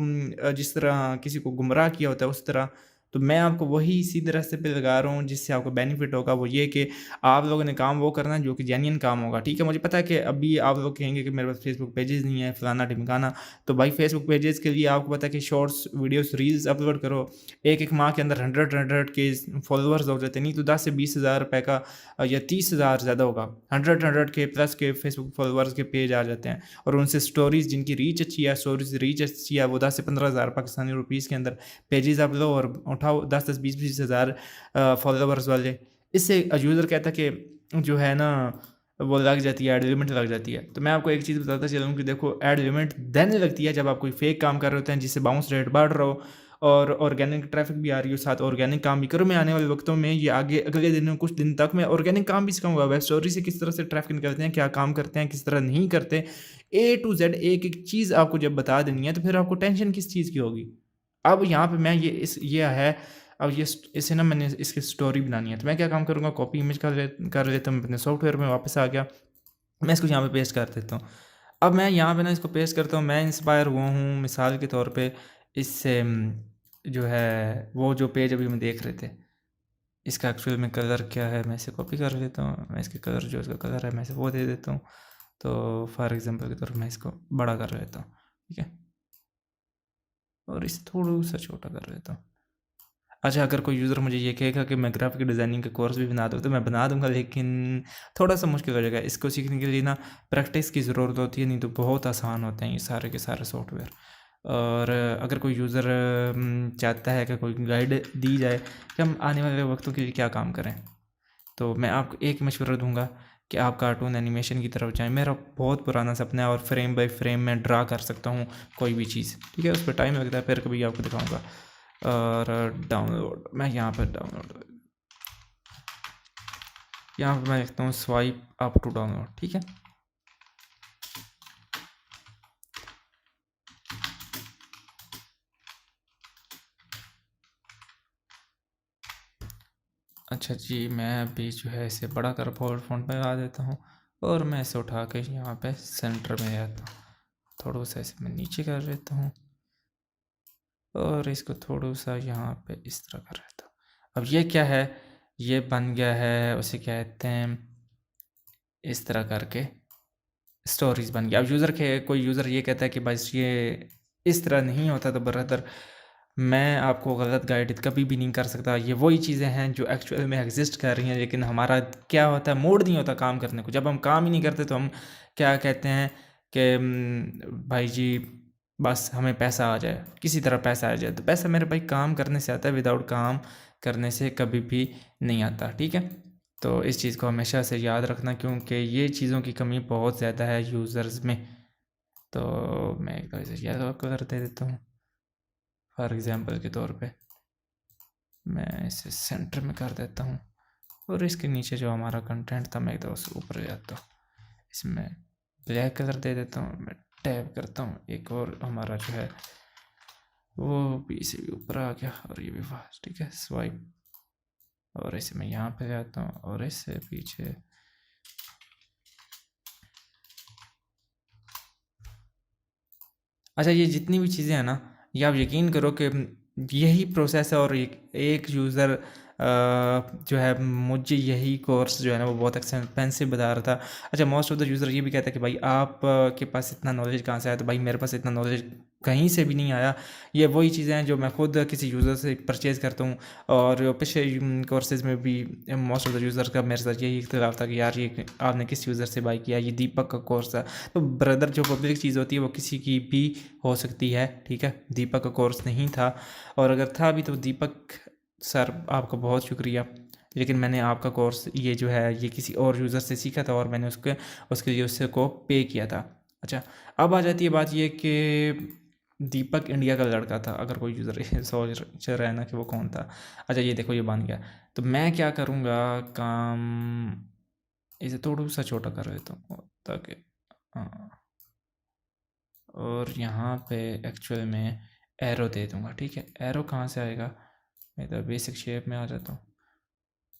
जिस तरह किसी को गुमराह किया होता है उस तरह, तो मैं आपको वही सीधे रास्ते पे लगा रहा हूँ जिससे आपको बेनिफिट होगा। वो ये कि आप लोगों ने काम वो करना है जो कि जेन्युइन काम होगा, ठीक है? मुझे पता है कि अभी आप लोग कहेंगे कि मेरे पास फेसबुक पेजेस नहीं है, फलाना-ढिमकाना। तो भाई फेसबुक पेजेस के लिए आपको पता है कि शॉर्ट्स, वीडियोस, रील्स अपलोड करो। एक-एक माह के अंदर 100 के फॉलोवर्स हो जाते हैं, नहीं तो 10 से 20,000 रुपए का या 30,000 ज़्यादा होगा। 100 के प्लस के फेसबुक फॉलोवर्स के पेज आ जाते हैं और उनसे स्टोरीज़ जिनकी रीच अच्छी है, स्टोरीज़ रीच अच्छी है, वो 10 से 15,000 पाकिस्तानी रुपीज़ के अंदर पेजेज़ आप लो और उठाओ 10-10, 20-20 हज़ार फॉलोवर्स वाले। इससे यूज़र कहता है कि जो है ना, वो लग जाती है, ऐड लिमिट लग जाती है। तो मैं आपको एक चीज़ बताता चलूँ कि देखो, ऐड लिमिट देन लगती है जब आप कोई फेक काम कर रहे होते हैं जिससे बाउंस रेट बढ़ रहा हो और ऑर्गेनिक ट्रैफिक भी आ रही हो, साथ ऑर्गेनिक काम भी करो। मैं आने वाले वक्तों में, ये आगे अगले दिनों, कुछ दिन तक मैं ऑर्गेनिक काम भी सिखाऊंगा। वेब स्टोरी से किस तरह से ट्रैफिक निकलते हैं, क्या काम करते हैं, किस तरह नहीं करते, ए टू जेड एक एक चीज़ आपको जब बता देनी है, तो फिर आपको टेंशन किस चीज़ की होगी। अब यहाँ पे मैं ये है, अब इसे ना मैंने इसकी स्टोरी बनानी है, तो मैं क्या काम करूँगा, कॉपी इमेज कर लेता हूँ, अपने सॉफ्टवेयर में वापस आ गया, मैं इसको यहाँ पे पेस्ट कर देता हूँ। अब मैं यहाँ पे ना इसको पेस्ट करता हूँ, मैं इंस्पायर हुआ हूँ मिसाल के तौर पे इससे, जो है वो जो पेज अभी हम देख रहे थे, इसका एक्चुअल में कलर क्या है, मैं इसे कॉपी कर लेता हूँ, मैं इसके कलर, जो इसका कलर है मैं इसे वो दे देता हूँ। तो फॉर एग्जांपल के तौर पे मैं इसको बड़ा कर लेता हूँ, ठीक है, और इसे थोड़ा सा छोटा कर लेता हूँ। अच्छा, अगर कोई यूज़र मुझे ये कहेगा कि मैं ग्राफ़िक डिज़ाइनिंग का कोर्स भी बना दूँ, तो मैं बना दूँगा, लेकिन थोड़ा-सा मुश्किल हो जाएगा। इसको सीखने के लिए ना प्रैक्टिस की ज़रूरत होती है, नहीं तो बहुत आसान होते हैं ये सारे के सारे सॉफ्टवेयर। और अगर कोई यूज़र चाहता है कि कोई गाइड दी जाए कि हम आने वाले वक्तों के लिए क्या काम करें, तो मैं आपको एक मशवरा दूँगा कि आप कार्टून एनिमेशन की तरफ जाएँ। मेरा बहुत पुराना सपना है और फ्रेम बाय फ्रेम मैं ड्रा कर सकता हूँ कोई भी चीज़, ठीक है? उस पे टाइम लगता है, फिर कभी आपको दिखाऊँगा। और डाउनलोड, मैं यहाँ पर डाउनलोड, यहाँ पे मैं लिखता हूँ स्वाइप अप टू डाउनलोड, ठीक है? अच्छा जी, मैं अभी जो है इसे बड़ा कर बोल्ड फ़ॉन्ट में लगा देता हूँ और मैं इसे उठा के यहाँ पे सेंटर में ले आता हूँ। थोड़ा सा इसे मैं नीचे कर लेता हूँ और इसको थोड़ा सा यहाँ पे इस तरह कर लेता हूँ। अब ये क्या है, ये बन गया है, उसे कहते हैं, इस तरह करके स्टोरीज़ बन गया। अब कोई यूज़र ये कहता है कि बस ये इस तरह नहीं होता, तो ब्रदर मैं आपको गलत गाइड कभी भी नहीं कर सकता। ये वही चीज़ें हैं जो एक्चुअल में एग्ज़िस्ट कर रही हैं, लेकिन हमारा क्या होता है, मूड नहीं होता काम करने को। जब हम काम ही नहीं करते तो हम क्या कहते हैं कि भाई जी बस हमें पैसा आ जाए, किसी तरह पैसा आ जाए। तो पैसा मेरे भाई काम करने से आता है, विदाउट काम करने से कभी भी नहीं आता, ठीक है? तो इस चीज़ को हमेशा से याद रखना, क्योंकि ये चीज़ों की कमी बहुत ज़्यादा है यूज़र्स में। तो मैं एक तरह से येलो कलर दे देता हूँ फॉर एग्ज़ाम्पल के तौर पे, मैं इसे सेंटर में कर देता हूँ और इसके नीचे जो हमारा कंटेंट था मैं एकदम उससे ऊपर ले जाता हूँ, इसमें ब्लैक कलर दे देता हूँ। मैं टैब करता हूँ, एक और हमारा जो है वो भी इसे भी ऊपर आ गया और ये भी फास्ट, ठीक है, स्वाइप और इसे मैं यहाँ पे जाता हूँ और इससे पीछे अच्छा, ये जितनी भी चीज़ें हैं ना, ये आप यकीन करो कि यही प्रोसेस है। और एक यूज़र जो है मुझे यही कोर्स जो है ना वो बहुत एक्सपेंसिव बता रहा था। अच्छा, मोस्ट ऑफ द यूज़र ये भी कहता है कि भाई आप के पास इतना नॉलेज कहाँ से आया? तो भाई मेरे पास इतना नॉलेज कहीं से भी नहीं आया। ये वही चीज़ें हैं जो मैं खुद किसी यूज़र से परचेज़ करता हूँ। और पिछले कोर्सेज़ में भी मोस्ट ऑफ द यूज़र का मेरे साथ यही इख्तिलाफ था कि यार ये आपने किस यूज़र से बाई किया? ये दीपक का कोर्स था। तो ब्रदर, जो पब्लिक चीज़ होती है वो किसी की भी हो सकती है, ठीक है। दीपक का कोर्स नहीं था, और अगर था भी तो दीपक सर आपका बहुत शुक्रिया, लेकिन मैंने आपका कोर्स ये जो है ये किसी और यूज़र से सीखा था और मैंने उसके लिए उससे को पे किया था। अच्छा, अब आ जाती है बात ये कि दीपक इंडिया का लड़का था, अगर कोई यूज़र सोच रहा है ना कि वो कौन था। अच्छा, ये देखो ये बन गया। तो मैं क्या करूँगा, काम इसे थोड़ा सा छोटा कर देता हूँ ताकि हाँ, और यहाँ पे एक्चुअल में एरो दे दूँगा, ठीक है। एरो कहाँ से आएगा? मैं तो बेसिक शेप में आ जाता हूँ,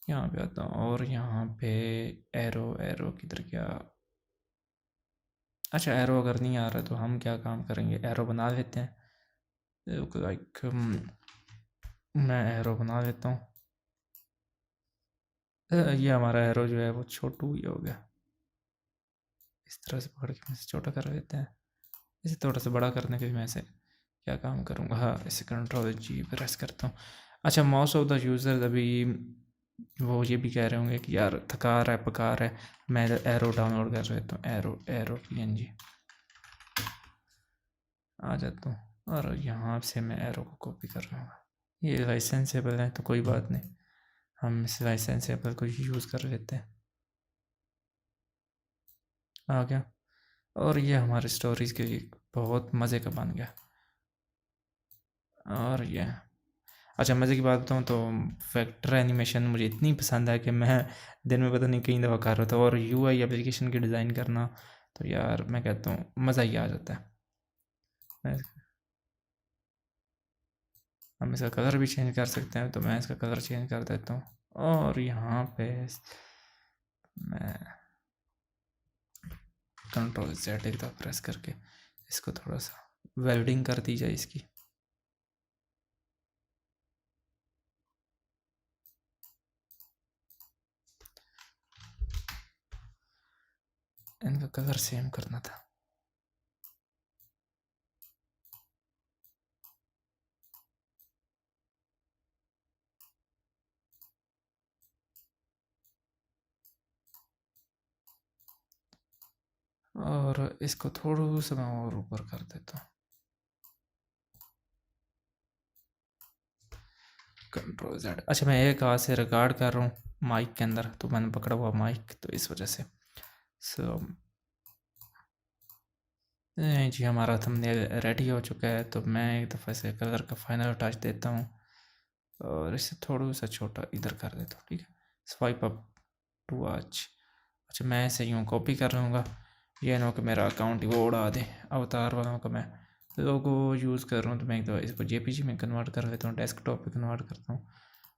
यहाँ पे आता हूँ और यहाँ पे एरो एरो किधर गया? अच्छा, एरो अगर नहीं आ रहा तो हम क्या काम करेंगे, एरो बना लेते हैं। लाइक मैं एरो बना लेता हूँ। ये हमारा एरो जो है वो छोटू ही हो गया। इस तरह से पकड़ के मैं इसे छोटा कर लेते हैं। इसे थोड़ा सा बड़ा करने के लिए मैं इसे क्या काम करूँगा, हाँ, इसे कंट्रोल जी प्रेस करता हूँ। अच्छा, मोस्ट ऑफ द यूज़र अभी वो ये भी कह रहे होंगे कि यार थका रहा है, पका रहा है। मैं एरो डाउनलोड कर लेता हूँ, एरो एरो PNG आ जाता हूँ और यहाँ से मैं एरो को कॉपी कर लूँगा। ये लाइसेंसेबल है तो कोई बात नहीं, हम इस लाइसेंसेबल को यूज़ कर लेते हैं। आ गया, और ये हमारे स्टोरीज़ के लिए बहुत मज़े का बन गया। और ये अच्छा, मज़े की बात बताऊँ तो फैक्टर एनिमेशन मुझे इतनी पसंद है कि मैं दिन में पता नहीं कई दफ़ा कर रहा था। और UI एप्लीकेशन की डिज़ाइन करना तो यार मैं कहता हूँ मज़ा ही आ जाता है। हम इसका कलर भी चेंज कर सकते हैं, तो मैं इसका कलर चेंज कर देता हूँ। और यहाँ पे मैं कंट्रोल Z एक दफ़ा प्रेस करके इसको थोड़ा सा वेल्डिंग कर दी जाए इसकी। इनका कलर सेम करना था। और इसको थोड़ा सा मैं और ऊपर कर देता हूँ। Control Z। अच्छा, मैं एक हाथ से रिकॉर्ड कर रहा हूँ माइक के अंदर, तो मैंने पकड़ा हुआ माइक, तो इस वजह से सो जी हमारा थंबनेल रेडी हो चुका है। तो मैं एक दफ़ा से कलर का फाइनल टच देता हूँ और इसे थोड़ा सा छोटा इधर कर देता हूँ, ठीक है। Swipe up to watch. अच्छा, मैं इसे यूँ कॉपी कर लूँगा, ये ना हो कि मेरा अकाउंट ही वो उड़ा दे। अवतार वालों का मैं लोगो यूज़ कर रहा हूँ, तो मैं एक दफ़ा इसको JPG में कन्वर्ट कर लेता हूँ, डेस्कटॉप पे कन्वर्ट करता हूँ।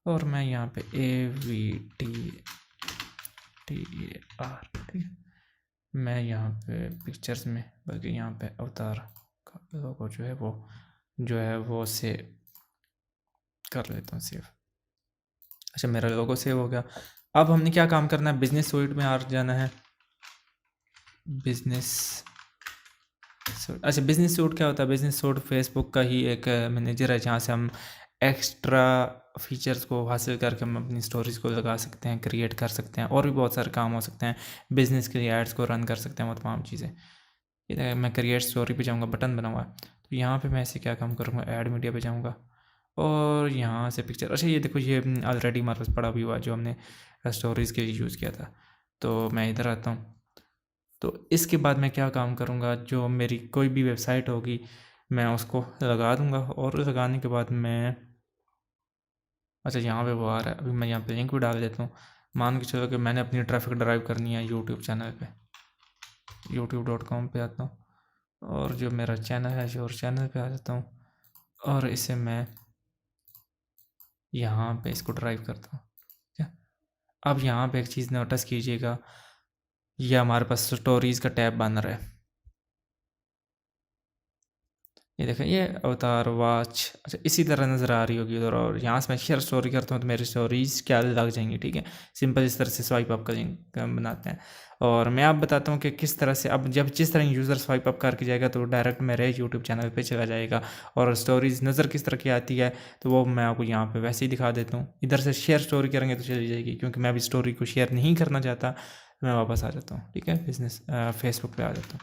और मैं यहाँ पे AVTAR, ठीक है। मैं यहाँ पे पिक्चर्स में, बल्कि यहाँ पे अवतार का लोगो जो है वो से कर लेता हूँ सेव। अच्छा, मेरा लोगो सेव हो गया। अब हमने क्या काम करना है, बिजनेस सूट में आ जाना है। बिजनेस सूट, अच्छा बिजनेस सूट क्या होता है? बिजनेस सूट फेसबुक का ही एक मैनेजर है जहाँ से हम एक्स्ट्रा फीचर्स को हासिल करके हम अपनी स्टोरीज़ को लगा सकते हैं, क्रिएट कर सकते हैं, और भी बहुत सारे काम हो सकते हैं। बिजनेस के लिए एड्स को रन कर सकते हैं, वो तमाम चीज़ें। ये मैं क्रिएट स्टोरी पे जाऊँगा, बटन बना हुआ है, तो यहाँ पे मैं ऐसे क्या काम करूँगा, ऐड मीडिया पे जाऊँगा और यहाँ से पिक्चर। अच्छा, ये देखो, ये ऑलरेडी हमारे पास पड़ा भी हुआ है जो हमने स्टोरीज़ के लिए यूज़ किया था। तो मैं इधर आता हूँ, तो इसके बाद मैं क्या काम करूँगा, जो मेरी कोई भी वेबसाइट होगी मैं उसको लगा दूँगा। और लगाने के बाद मैं, अच्छा यहाँ पे वो आ रहा है, अभी मैं यहाँ पे लिंक भी डाल देता हूँ। मान के चलो कि मैंने अपनी ट्रैफिक ड्राइव करनी है यूट्यूब चैनल पे, youtube.com पे आता हूँ और जो मेरा चैनल है शोर चैनल पे आ जाता हूँ और इसे मैं यहाँ पे इसको ड्राइव करता हूँ, अब यहाँ पे एक चीज़ नोटिस कीजिएगा, ये हमारे पास स्टोरीज़ का टैब बन रहा है। ये देखें, ये अवतार वॉच, अच्छा इसी तरह नज़र आ रही होगी उधर। और यहाँ से मैं शेयर स्टोरी करता हूँ तो मेरी स्टोरीज क्या लग जाएंगी, ठीक है। सिंपल इस तरह से स्वाइप अप करेंगे, बनाते हैं। और मैं आप बताता हूँ कि किस तरह से, अब जब जिस तरह यूज़र स्वाइप अप करके जाएगा तो डायरेक्ट मेरे यूट्यूब चैनल पे चला जाएगा। और स्टोरीज नज़र किस तरह की आती है तो वो मैं आपको यहाँ पे वैसे ही दिखा देता हूँ। इधर से शेयर स्टोरी करेंगे तो चली जाएगी, क्योंकि मैं अभी स्टोरी को शेयर नहीं करना चाहता। मैं वापस आ जाता हूँ, ठीक है, बिजनेस फेसबुक पे आ जाता हूँ।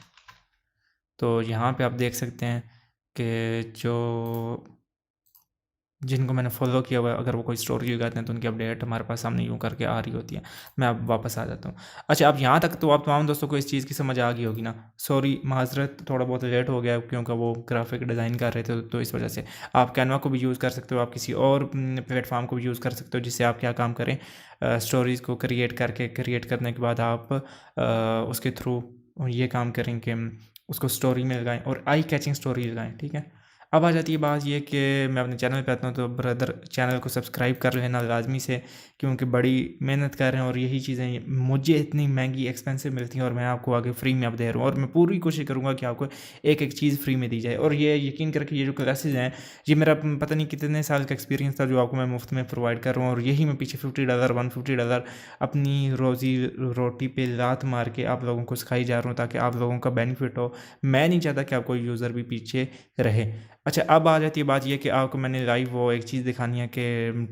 तो यहाँ पे आप देख सकते हैं कि जो जिनको मैंने फॉलो किया हुआ है, अगर वो कोई स्टोरी लगाते हैं तो उनकी अपडेट हमारे पास सामने यूँ करके आ रही होती है। मैं अब वापस आ जाता हूँ। अच्छा, अब यहाँ तक तो आप तमाम दोस्तों को इस चीज़ की समझ आ गई होगी ना। सॉरी, माजरत, थोड़ा बहुत लेट हो गया क्योंकि वो ग्राफिक डिज़ाइन कर रहे थे तो इस वजह से। आप कैनवा को भी यूज़ कर सकते हो, आप किसी और प्लेटफॉर्म को भी यूज़ कर सकते हो, जिससे आप क्या काम करें, स्टोरीज़ को क्रिएट करने के बाद आप उसके थ्रू ये काम करें कि उसको स्टोरी में लगाएं और आई कैचिंग स्टोरी लगाएं, ठीक है। अब आ जाती है बात ये कि मैं अपने चैनल पे आता हूँ तो ब्रदर चैनल को सब्सक्राइब कर लेना लाजमी से, क्योंकि बड़ी मेहनत कर रहे हैं और यही चीज़ें मुझे इतनी महंगी एक्सपेंसिव मिलती हैं और मैं आपको आगे फ्री में अब दे रहा हूँ। और मैं पूरी कोशिश करूँगा कि आपको एक एक चीज़ फ्री में दी जाए। और ये यकीन करके, ये जो क्लासेज हैं, ये मेरा पता नहीं कितने साल का एक्सपीरियंस था जो आपको मैं मुफ्त में प्रोवाइड कर रहा हूँ। और यही मैं पीछे $50 $150 अपनी रोज़ी रोटी पे लात मार के आप लोगों को सिखाई जा रहा हूँ, ताकि आप लोगों का बेनिफिट हो। मैं नहीं चाहता कि आपको यूज़र भी पीछे रहे। अच्छा, अब आ जाती है बात ये कि आपको मैंने लाइव वो एक चीज़ दिखानी है कि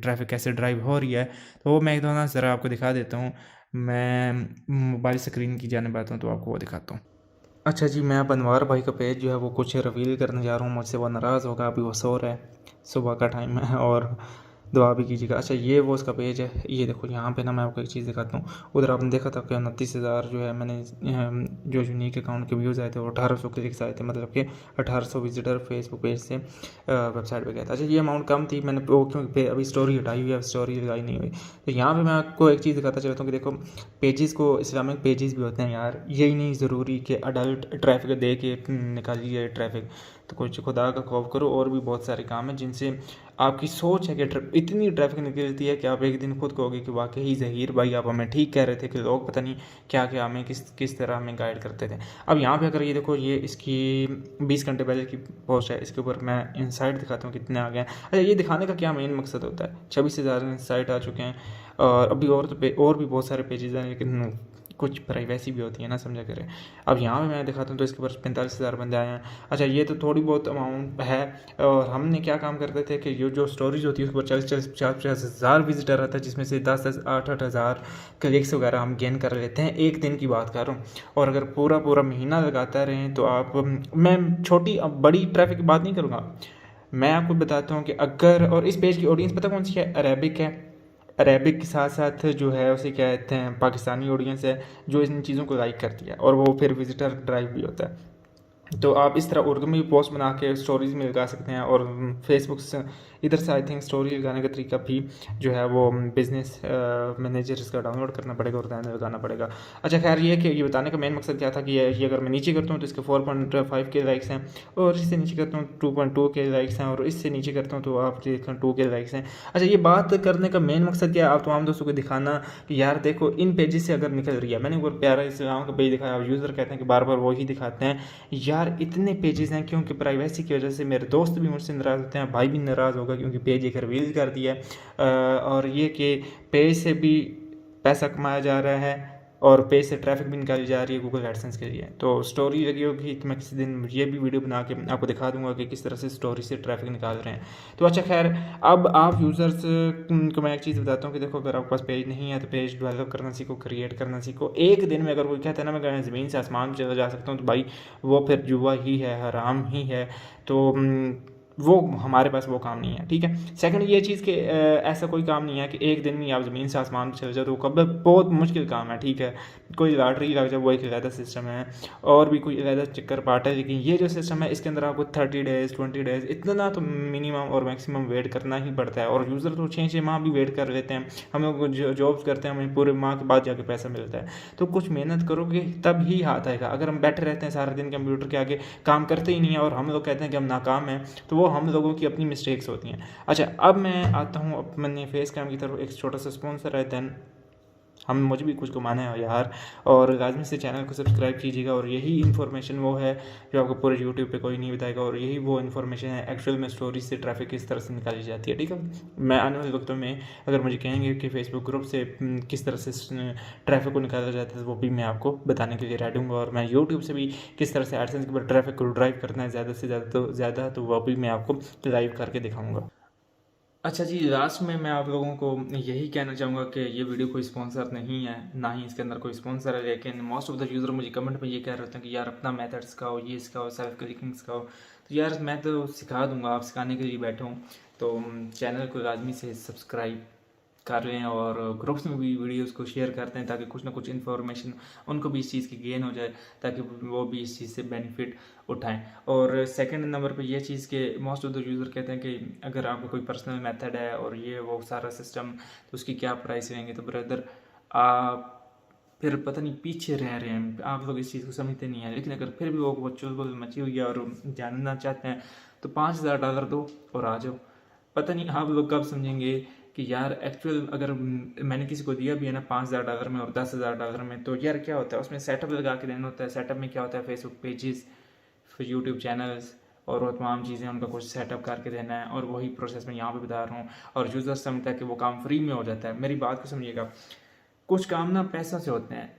ट्रैफिक कैसे ड्राइव हो रही है। तो वो मैं एक दो ना ज़रा आपको दिखा देता हूँ। मैं मोबाइल स्क्रीन की जाने आता हूँ तो आपको वो दिखाता हूँ। अच्छा जी, मैं अब अनवार भाई का पेज जो है वो कुछ रिवील करने जा रहा हूँ। मुझसे वो नाराज़ होगा, अभी वो सो रहा है, सुबह का टाइम है, और दुआ भी कीजिएगा। अच्छा, ये वो उसका पेज है। ये देखो, यहाँ पे ना मैं आपको एक चीज़ दिखाता हूँ। उधर आपने देखा था कि 29,000 जो है मैंने जो यूनिक अकाउंट के व्यूज़ आए थे वो 1800 क्लिक्स आए थे, मतलब कि 1800 विजिटर फेसबुक पेज से वेबसाइट पे गया था। अच्छा, ये अमाउंट कम थी, मैंने वो क्योंकि अभी स्टोरी हटाई हुई है, स्टोरी लगाई नहीं हुई। तो यहाँ पे मैं आपको एक चीज़ दिखाता चलता हूँ कि देखो, पेजेस को इस्लामिक पेजेस भी होते हैं यार। यही नहीं ज़रूरी कि अडल्ट ट्रैफिक दे के निकालिए ट्रैफिक। तो कुछ खुदा का खौफ करो, और भी बहुत सारे काम हैं जिनसे आपकी सोच है कि इतनी ट्रैफिक निकलती है कि आप एक दिन खुद कहोगे कि वाकई ज़हीर भाई आप हमें ठीक कह रहे थे कि लोग पता नहीं क्या क्या हमें किस तरह हमें गाइड करते थे। अब यहाँ पे अगर ये देखो, ये इसकी 20 घंटे पहले की पोस्ट है, इसके ऊपर मैं इनसाइट दिखाता हूँ कितने आ गए हैं। अच्छा, ये दिखाने का क्या मेन मकसद होता है, 26,000 इनसाइट आ चुके हैं। और अभी और भी बहुत सारे पेजेस हैं, लेकिन कुछ प्राइवेसी भी होती है ना, समझा करें। अब यहाँ पे मैं दिखाता हूँ तो इसके ऊपर 45,000 बंदे आए हैं। अच्छा, ये तो थोड़ी बहुत अमाउंट है। और हमने क्या काम करते थे कि ये जो स्टोरीज होती है उसके ऊपर 40-50,000 विजिटर रहता है, जिसमें से 10-10 8-8 हज़ार क्लिक्स वगैरह हम गेन कर लेते हैं। एक दिन की बात कर रहा हूँ। और अगर पूरा पूरा महीना लगाता रहें तो आप, मैं छोटी बड़ी ट्रैफिक की बात नहीं करूँगा, मैं आपको बताता हूँ कि अगर, और इस पेज की ऑडियंस पता कौन सी है, अरेबिक है। अरेबिक के साथ साथ जो है उसे क्या कहते हैं, पाकिस्तानी ऑडियंस है जो इन चीज़ों को लाइक करती है, और वो फिर विजिटर ड्राइव भी होता है। तो आप इस तरह उर्दू में भी पोस्ट बना के स्टोरीज में लगा सकते हैं। और फेसबुक से इधर से आई थिंक स्टोरी लगाने का तरीका भी जो है वो बिज़नेस मैनेजर इसका डाउनलोड करना पड़ेगा और ध्यान लगाना पड़ेगा। अच्छा, खैर ये कि ये बताने का मेन मकसद क्या था कि ये अगर मैं नीचे करता हूँ तो इसके 4.5 के लाइक्स हैं, और इससे नीचे करता हूँ 2.2 के लाइक्स हैं, और इससे नीचे करता हूँ तो आप देखें 2 के लाइक्स हैं। अच्छा, ये बात करने का मेन मकसद क्या है, आप तमाम दोस्तों को दिखाना कि यार देखो, इन पेजेस से अगर निकल रही है, मैंने ऊपर प्यारा इस्लाम का पेज दिखाया, यूज़र कहते हैं कि बार बार वही दिखाते हैं। यार इतने पेजेस हैं, क्योंकि प्राइवेसी की वजह से मेरे दोस्त भी मुझसे नाराज़ होते हैं, भाई भी नाराज़ होगा क्योंकि पेज एक रिवील कर दिया है। और ये कि पेज से भी पैसा कमाया जा रहा है और पेज से ट्रैफिक भी निकाली जा रही है गूगल एडसेंस के लिए। तो स्टोरी लगी होगी तो मैं किसी दिन ये भी वीडियो बना के आपको दिखा दूंगा कि किस तरह से स्टोरी से ट्रैफिक निकाल रहे हैं। तो अच्छा, खैर अब आप यूज़र्स को मैं एक चीज़ बताता हूँ कि देखो, अगर आपके पास पेज नहीं है तो पेज डेवलप करना सीखो, क्रिएट करना सीखो। एक दिन में अगर कोई कहता है ना मैं ज़मीन से आसमान में चला जा सकता हूँ, तो भाई वो फिर जुआ ही है, हराम ही है। तो वो हमारे पास वो काम नहीं है, ठीक है। सेकंड ये चीज़ कि ऐसा कोई काम नहीं है कि एक दिन में आप ज़मीन से आसमान में चले जाओ, तो कब बहुत मुश्किल काम है, ठीक है। कोई लॉटरी लग जाए वो एक अलग सिस्टम है, और भी कोई अलग चक्कर पार्ट है। लेकिन ये जो सिस्टम है इसके अंदर आपको 30 डेज़ 20 डेज़ इतना तो मिनिमम और मैक्सिमम वेट करना ही पड़ता है। और यूज़र तो 6-6 माह भी वेट कर लेते हैं। हम लोग जॉब्स करते हैं, हमें पूरे माह के बाद जाके पैसा मिलता है। तो कुछ मेहनत करोगे तब ही हाथ आएगा। अगर हम बैठे रहते हैं सारा दिन कंप्यूटर के आगे, काम करते ही नहीं है, और हम लोग कहते हैं कि हम नाकाम हैं, तो वो हम लोगों की अपनी मिस्टेक्स होती हैं। अच्छा, अब मैं आता हूँ अपने फेस कैम की तरफ। एक छोटा सा स्पॉन्सर है, देन मुझे भी कुछ कमाना है यार। और लाजमी से चैनल को सब्सक्राइब कीजिएगा। और यही इन्फॉर्मेशन वो है जो आपको पूरे यूट्यूब पे कोई नहीं बताएगा, और यही वो इन्फॉर्मेशन है एक्चुअल में स्टोरीज से ट्रैफिक किस तरह से निकाली जाती है। ठीक है, मैं आने वाले वक्तों में अगर मुझे कहेंगे कि फेसबुक ग्रुप से किस तरह से ट्रैफिक को निकाला जाता है, तो वो भी मैं आपको बताने के लिए रेडी हूँ। और मैं यूट्यूब से भी किस तरह से एडसेंस के ऊपर ट्रैफिक को ड्राइव करना है ज़्यादा से ज़्यादा, तो वो भी मैं आपको लाइव करके दिखाऊँगा। अच्छा जी, लास्ट में मैं आप लोगों को यही कहना चाहूँगा कि ये वीडियो कोई स्पॉन्सर नहीं है, ना ही इसके अंदर कोई स्पॉन्सर है, लेकिन मोस्ट ऑफ द यूज़र मुझे कमेंट में ये कह रहे होते हैं कि यार अपना मेथड सिखाओ, ये सिखाओ, सेल्फ क्लिकिंग सिखाओ। तो यार मैं तो सिखा दूंगा, आप सिखाने के लिए बैठे हूँ। तो चैनल को लाजमी से सब्सक्राइब कर लें और ग्रुप्स में भी वीडियोस को शेयर करते हैं, ताकि कुछ ना कुछ इन्फॉर्मेशन उनको भी इस चीज़ की गेन हो जाए, ताकि वो भी इस चीज़ से बेनिफिट उठाएं। और सेकंड नंबर पे ये चीज़ के मोस्ट ऑफ द यूज़र कहते हैं कि अगर आपका कोई पर्सनल मेथड है और ये वो सारा सिस्टम, तो उसकी क्या प्राइस रहेंगे। तो ब्रदर आप फिर पता नहीं पीछे रह रहे हैं, आप लोग इस चीज़ को समझते नहीं है। लेकिन अगर फिर भी वो चुलबुल मची हुई है और जानना चाहते हैं, तो $5,000 दो और आ जाओ। पता नहीं आप लोग कब समझेंगे कि यार एक्चुअल अगर मैंने किसी को दिया भी है ना $5,000 में और $10,000 में, तो यार क्या होता है उसमें सेटअप लगा के देना होता है। सेटअप में क्या होता है, फेसबुक पेजेस, फिर यूट्यूब चैनल्स और वो तमाम चीज़ें उनका कुछ सेटअप करके देना है। और वही प्रोसेस मैं यहाँ पे बता रहा हूँ, और यूज़र समझता है कि वो काम फ्री में हो जाता है। मेरी बात को समझिएगा, कुछ काम ना पैसों से होते हैं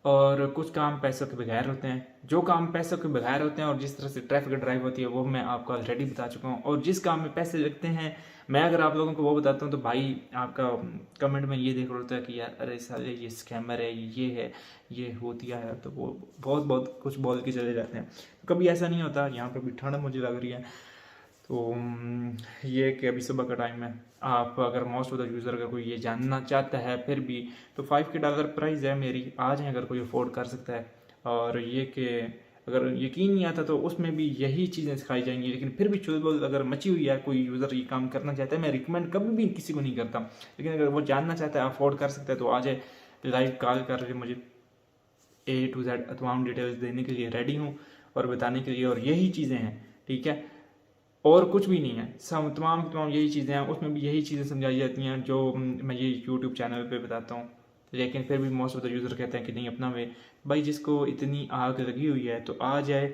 और कुछ काम पैसों के बगैर होते हैं। जो काम पैसों के बगैर होते हैं और जिस तरह से ट्रैफिक ड्राइव होती है, वो मैं आपको ऑलरेडी बता चुका हूँ। और जिस काम में पैसे लगते हैं, मैं अगर आप लोगों को वो बताता हूँ, तो भाई आपका कमेंट में ये देख रहा होता है कि यार अरे साले ये स्कैमर है, ये है, ये होतिया है, तो वो बहुत बहुत कुछ बोल के चले जाते हैं। कभी ऐसा नहीं होता। यहाँ पर भी ठंड मुझे लग रही है, तो ये कि अभी सुबह का टाइम है। आप अगर मोस्ट ऑफ द यूज़र अगर कोई ये जानना चाहता है फिर भी, तो $5K प्राइस है मेरी, आ जाए अगर कोई अफोर्ड कर सकता है। और ये कि अगर यकीन नहीं आता तो उसमें भी यही चीज़ें सिखाई जाएंगी। लेकिन फिर भी चुलबुल अगर मची हुई है, कोई यूज़र ये काम करना चाहता है, मैं रिकमेंड कभी भी किसी को नहीं करता, लेकिन अगर वो जानना चाहता है, अफोर्ड कर सकता है, तो आ जाए, लाइव कॉल कर रहे, मुझे A to Z तमाम डिटेल्स देने के लिए रेडी हूँ और बताने के लिए। और यही चीज़ें हैं, ठीक है, और कुछ भी नहीं है। सब तमाम यही चीज़ें हैं, उसमें भी यही चीज़ें समझाई जाती हैं जो मैं ये यूट्यूब चैनल पे बताता हूँ। लेकिन फिर भी मोस्ट ऑफ द यूज़र कहते हैं कि नहीं अपना वे, भाई जिसको इतनी आग लगी हुई है तो आ जाए।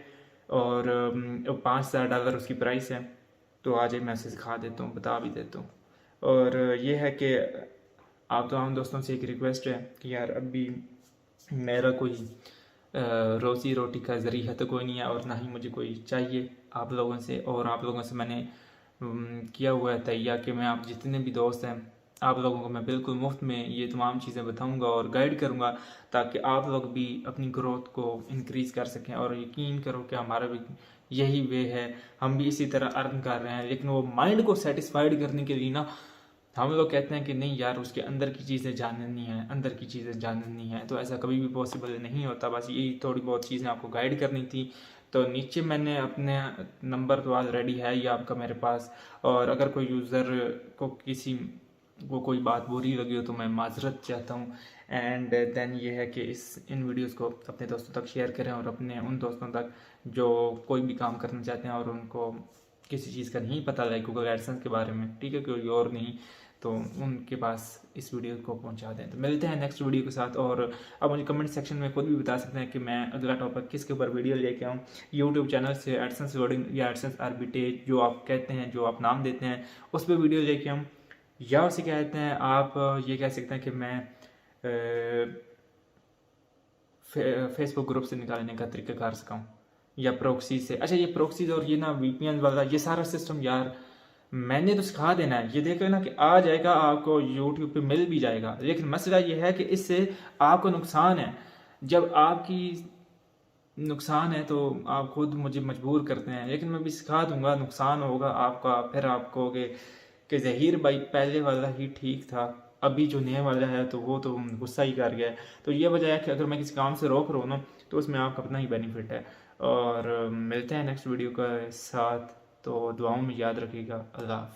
और $5,000 उसकी प्राइस है, तो आ जाए, मैं उसे सिखा देता हूँ, बता भी देता हूँ। और ये है कि आप तमाम दोस्तों से एक रिक्वेस्ट है कि यार अभी मेरा कोई रोज़ी रोटी का ज़रिया तो कोई नहीं है, और ना ही मुझे कोई चाहिए आप लोगों से। और आप लोगों से मैंने किया हुआ है तैयार कि मैं आप जितने भी दोस्त हैं, आप लोगों को मैं बिल्कुल मुफ्त में ये तमाम चीज़ें बताऊंगा और गाइड करूंगा, ताकि आप लोग भी अपनी ग्रोथ को इंक्रीज़ कर सकें। और यकीन करो कि हमारा भी यही वे है, हम भी इसी तरह अर्न कर रहे हैं। लेकिन वो माइंड को सेटिस्फाइड करने के लिए ना, हम लोग कहते हैं कि नहीं यार उसके अंदर की चीज़ें जाननी है, अंदर की चीज़ें जाननी है, तो ऐसा कभी भी पॉसिबल नहीं होता। बस यही थोड़ी बहुत चीज़ें आपको गाइड करनी थी। तो नीचे मैंने अपने नंबर तो ऑलरेडी है ही आपका मेरे पास, और अगर कोई यूज़र को किसी को कोई बात बुरी लगी हो तो मैं माजरत चाहता हूँ। एंड देन ये है कि इन वीडियोस को अपने दोस्तों तक शेयर करें, और अपने उन दोस्तों तक जो कोई भी काम करना चाहते हैं और उनको किसी चीज़ का नहीं पता, लाइक गूगल एडसेंस के बारे में, ठीक है, कोई और नहीं, तो उनके पास इस वीडियो को पहुंचा दें। तो मिलते हैं नेक्स्ट वीडियो के साथ। और आप मुझे कमेंट सेक्शन में खुद भी बता सकते हैं कि मैं अगला टॉपिक किसके ऊपर वीडियो लेके आऊँ, यूट्यूब चैनल से एडसेंस लोडिंग या एडसेंस आर्बिट्रेज जो आप कहते हैं, जो आप नाम देते हैं, उस पर वीडियो लेके आऊँ, या उसे कहते हैं आप ये कह सकते हैं कि मैं फेसबुक ग्रुप से निकालने का तरीकाकार सिखाऊँ, या प्रोक्सी से। अच्छा, ये प्रोक्सीज और ये ना VPN वाला ये सारा सिस्टम यार मैंने तो सिखा देना है, ये देख लेना कि आ जाएगा, आपको यूट्यूब पे मिल भी जाएगा। लेकिन मसला ये है कि इससे आपको नुकसान है। जब आपकी नुकसान है तो आप खुद मुझे मजबूर करते हैं, लेकिन मैं भी सिखा दूंगा, नुकसान होगा आपका। फिर आप कहोगे कि ज़हीर भाई पहले वाला ही ठीक था, अभी जो नया वाला है तो वो तो गुस्सा ही कर गया है। तो ये वजह है कि अगर मैं किसी काम से रोक रहा हूँ ना, तो उसमें आपका अपना ही बेनिफिट है। और मिलते हैं नेक्स्ट वीडियो के साथ, तो दुआओं में याद रखिएगा। अल्लाह हाफिज़।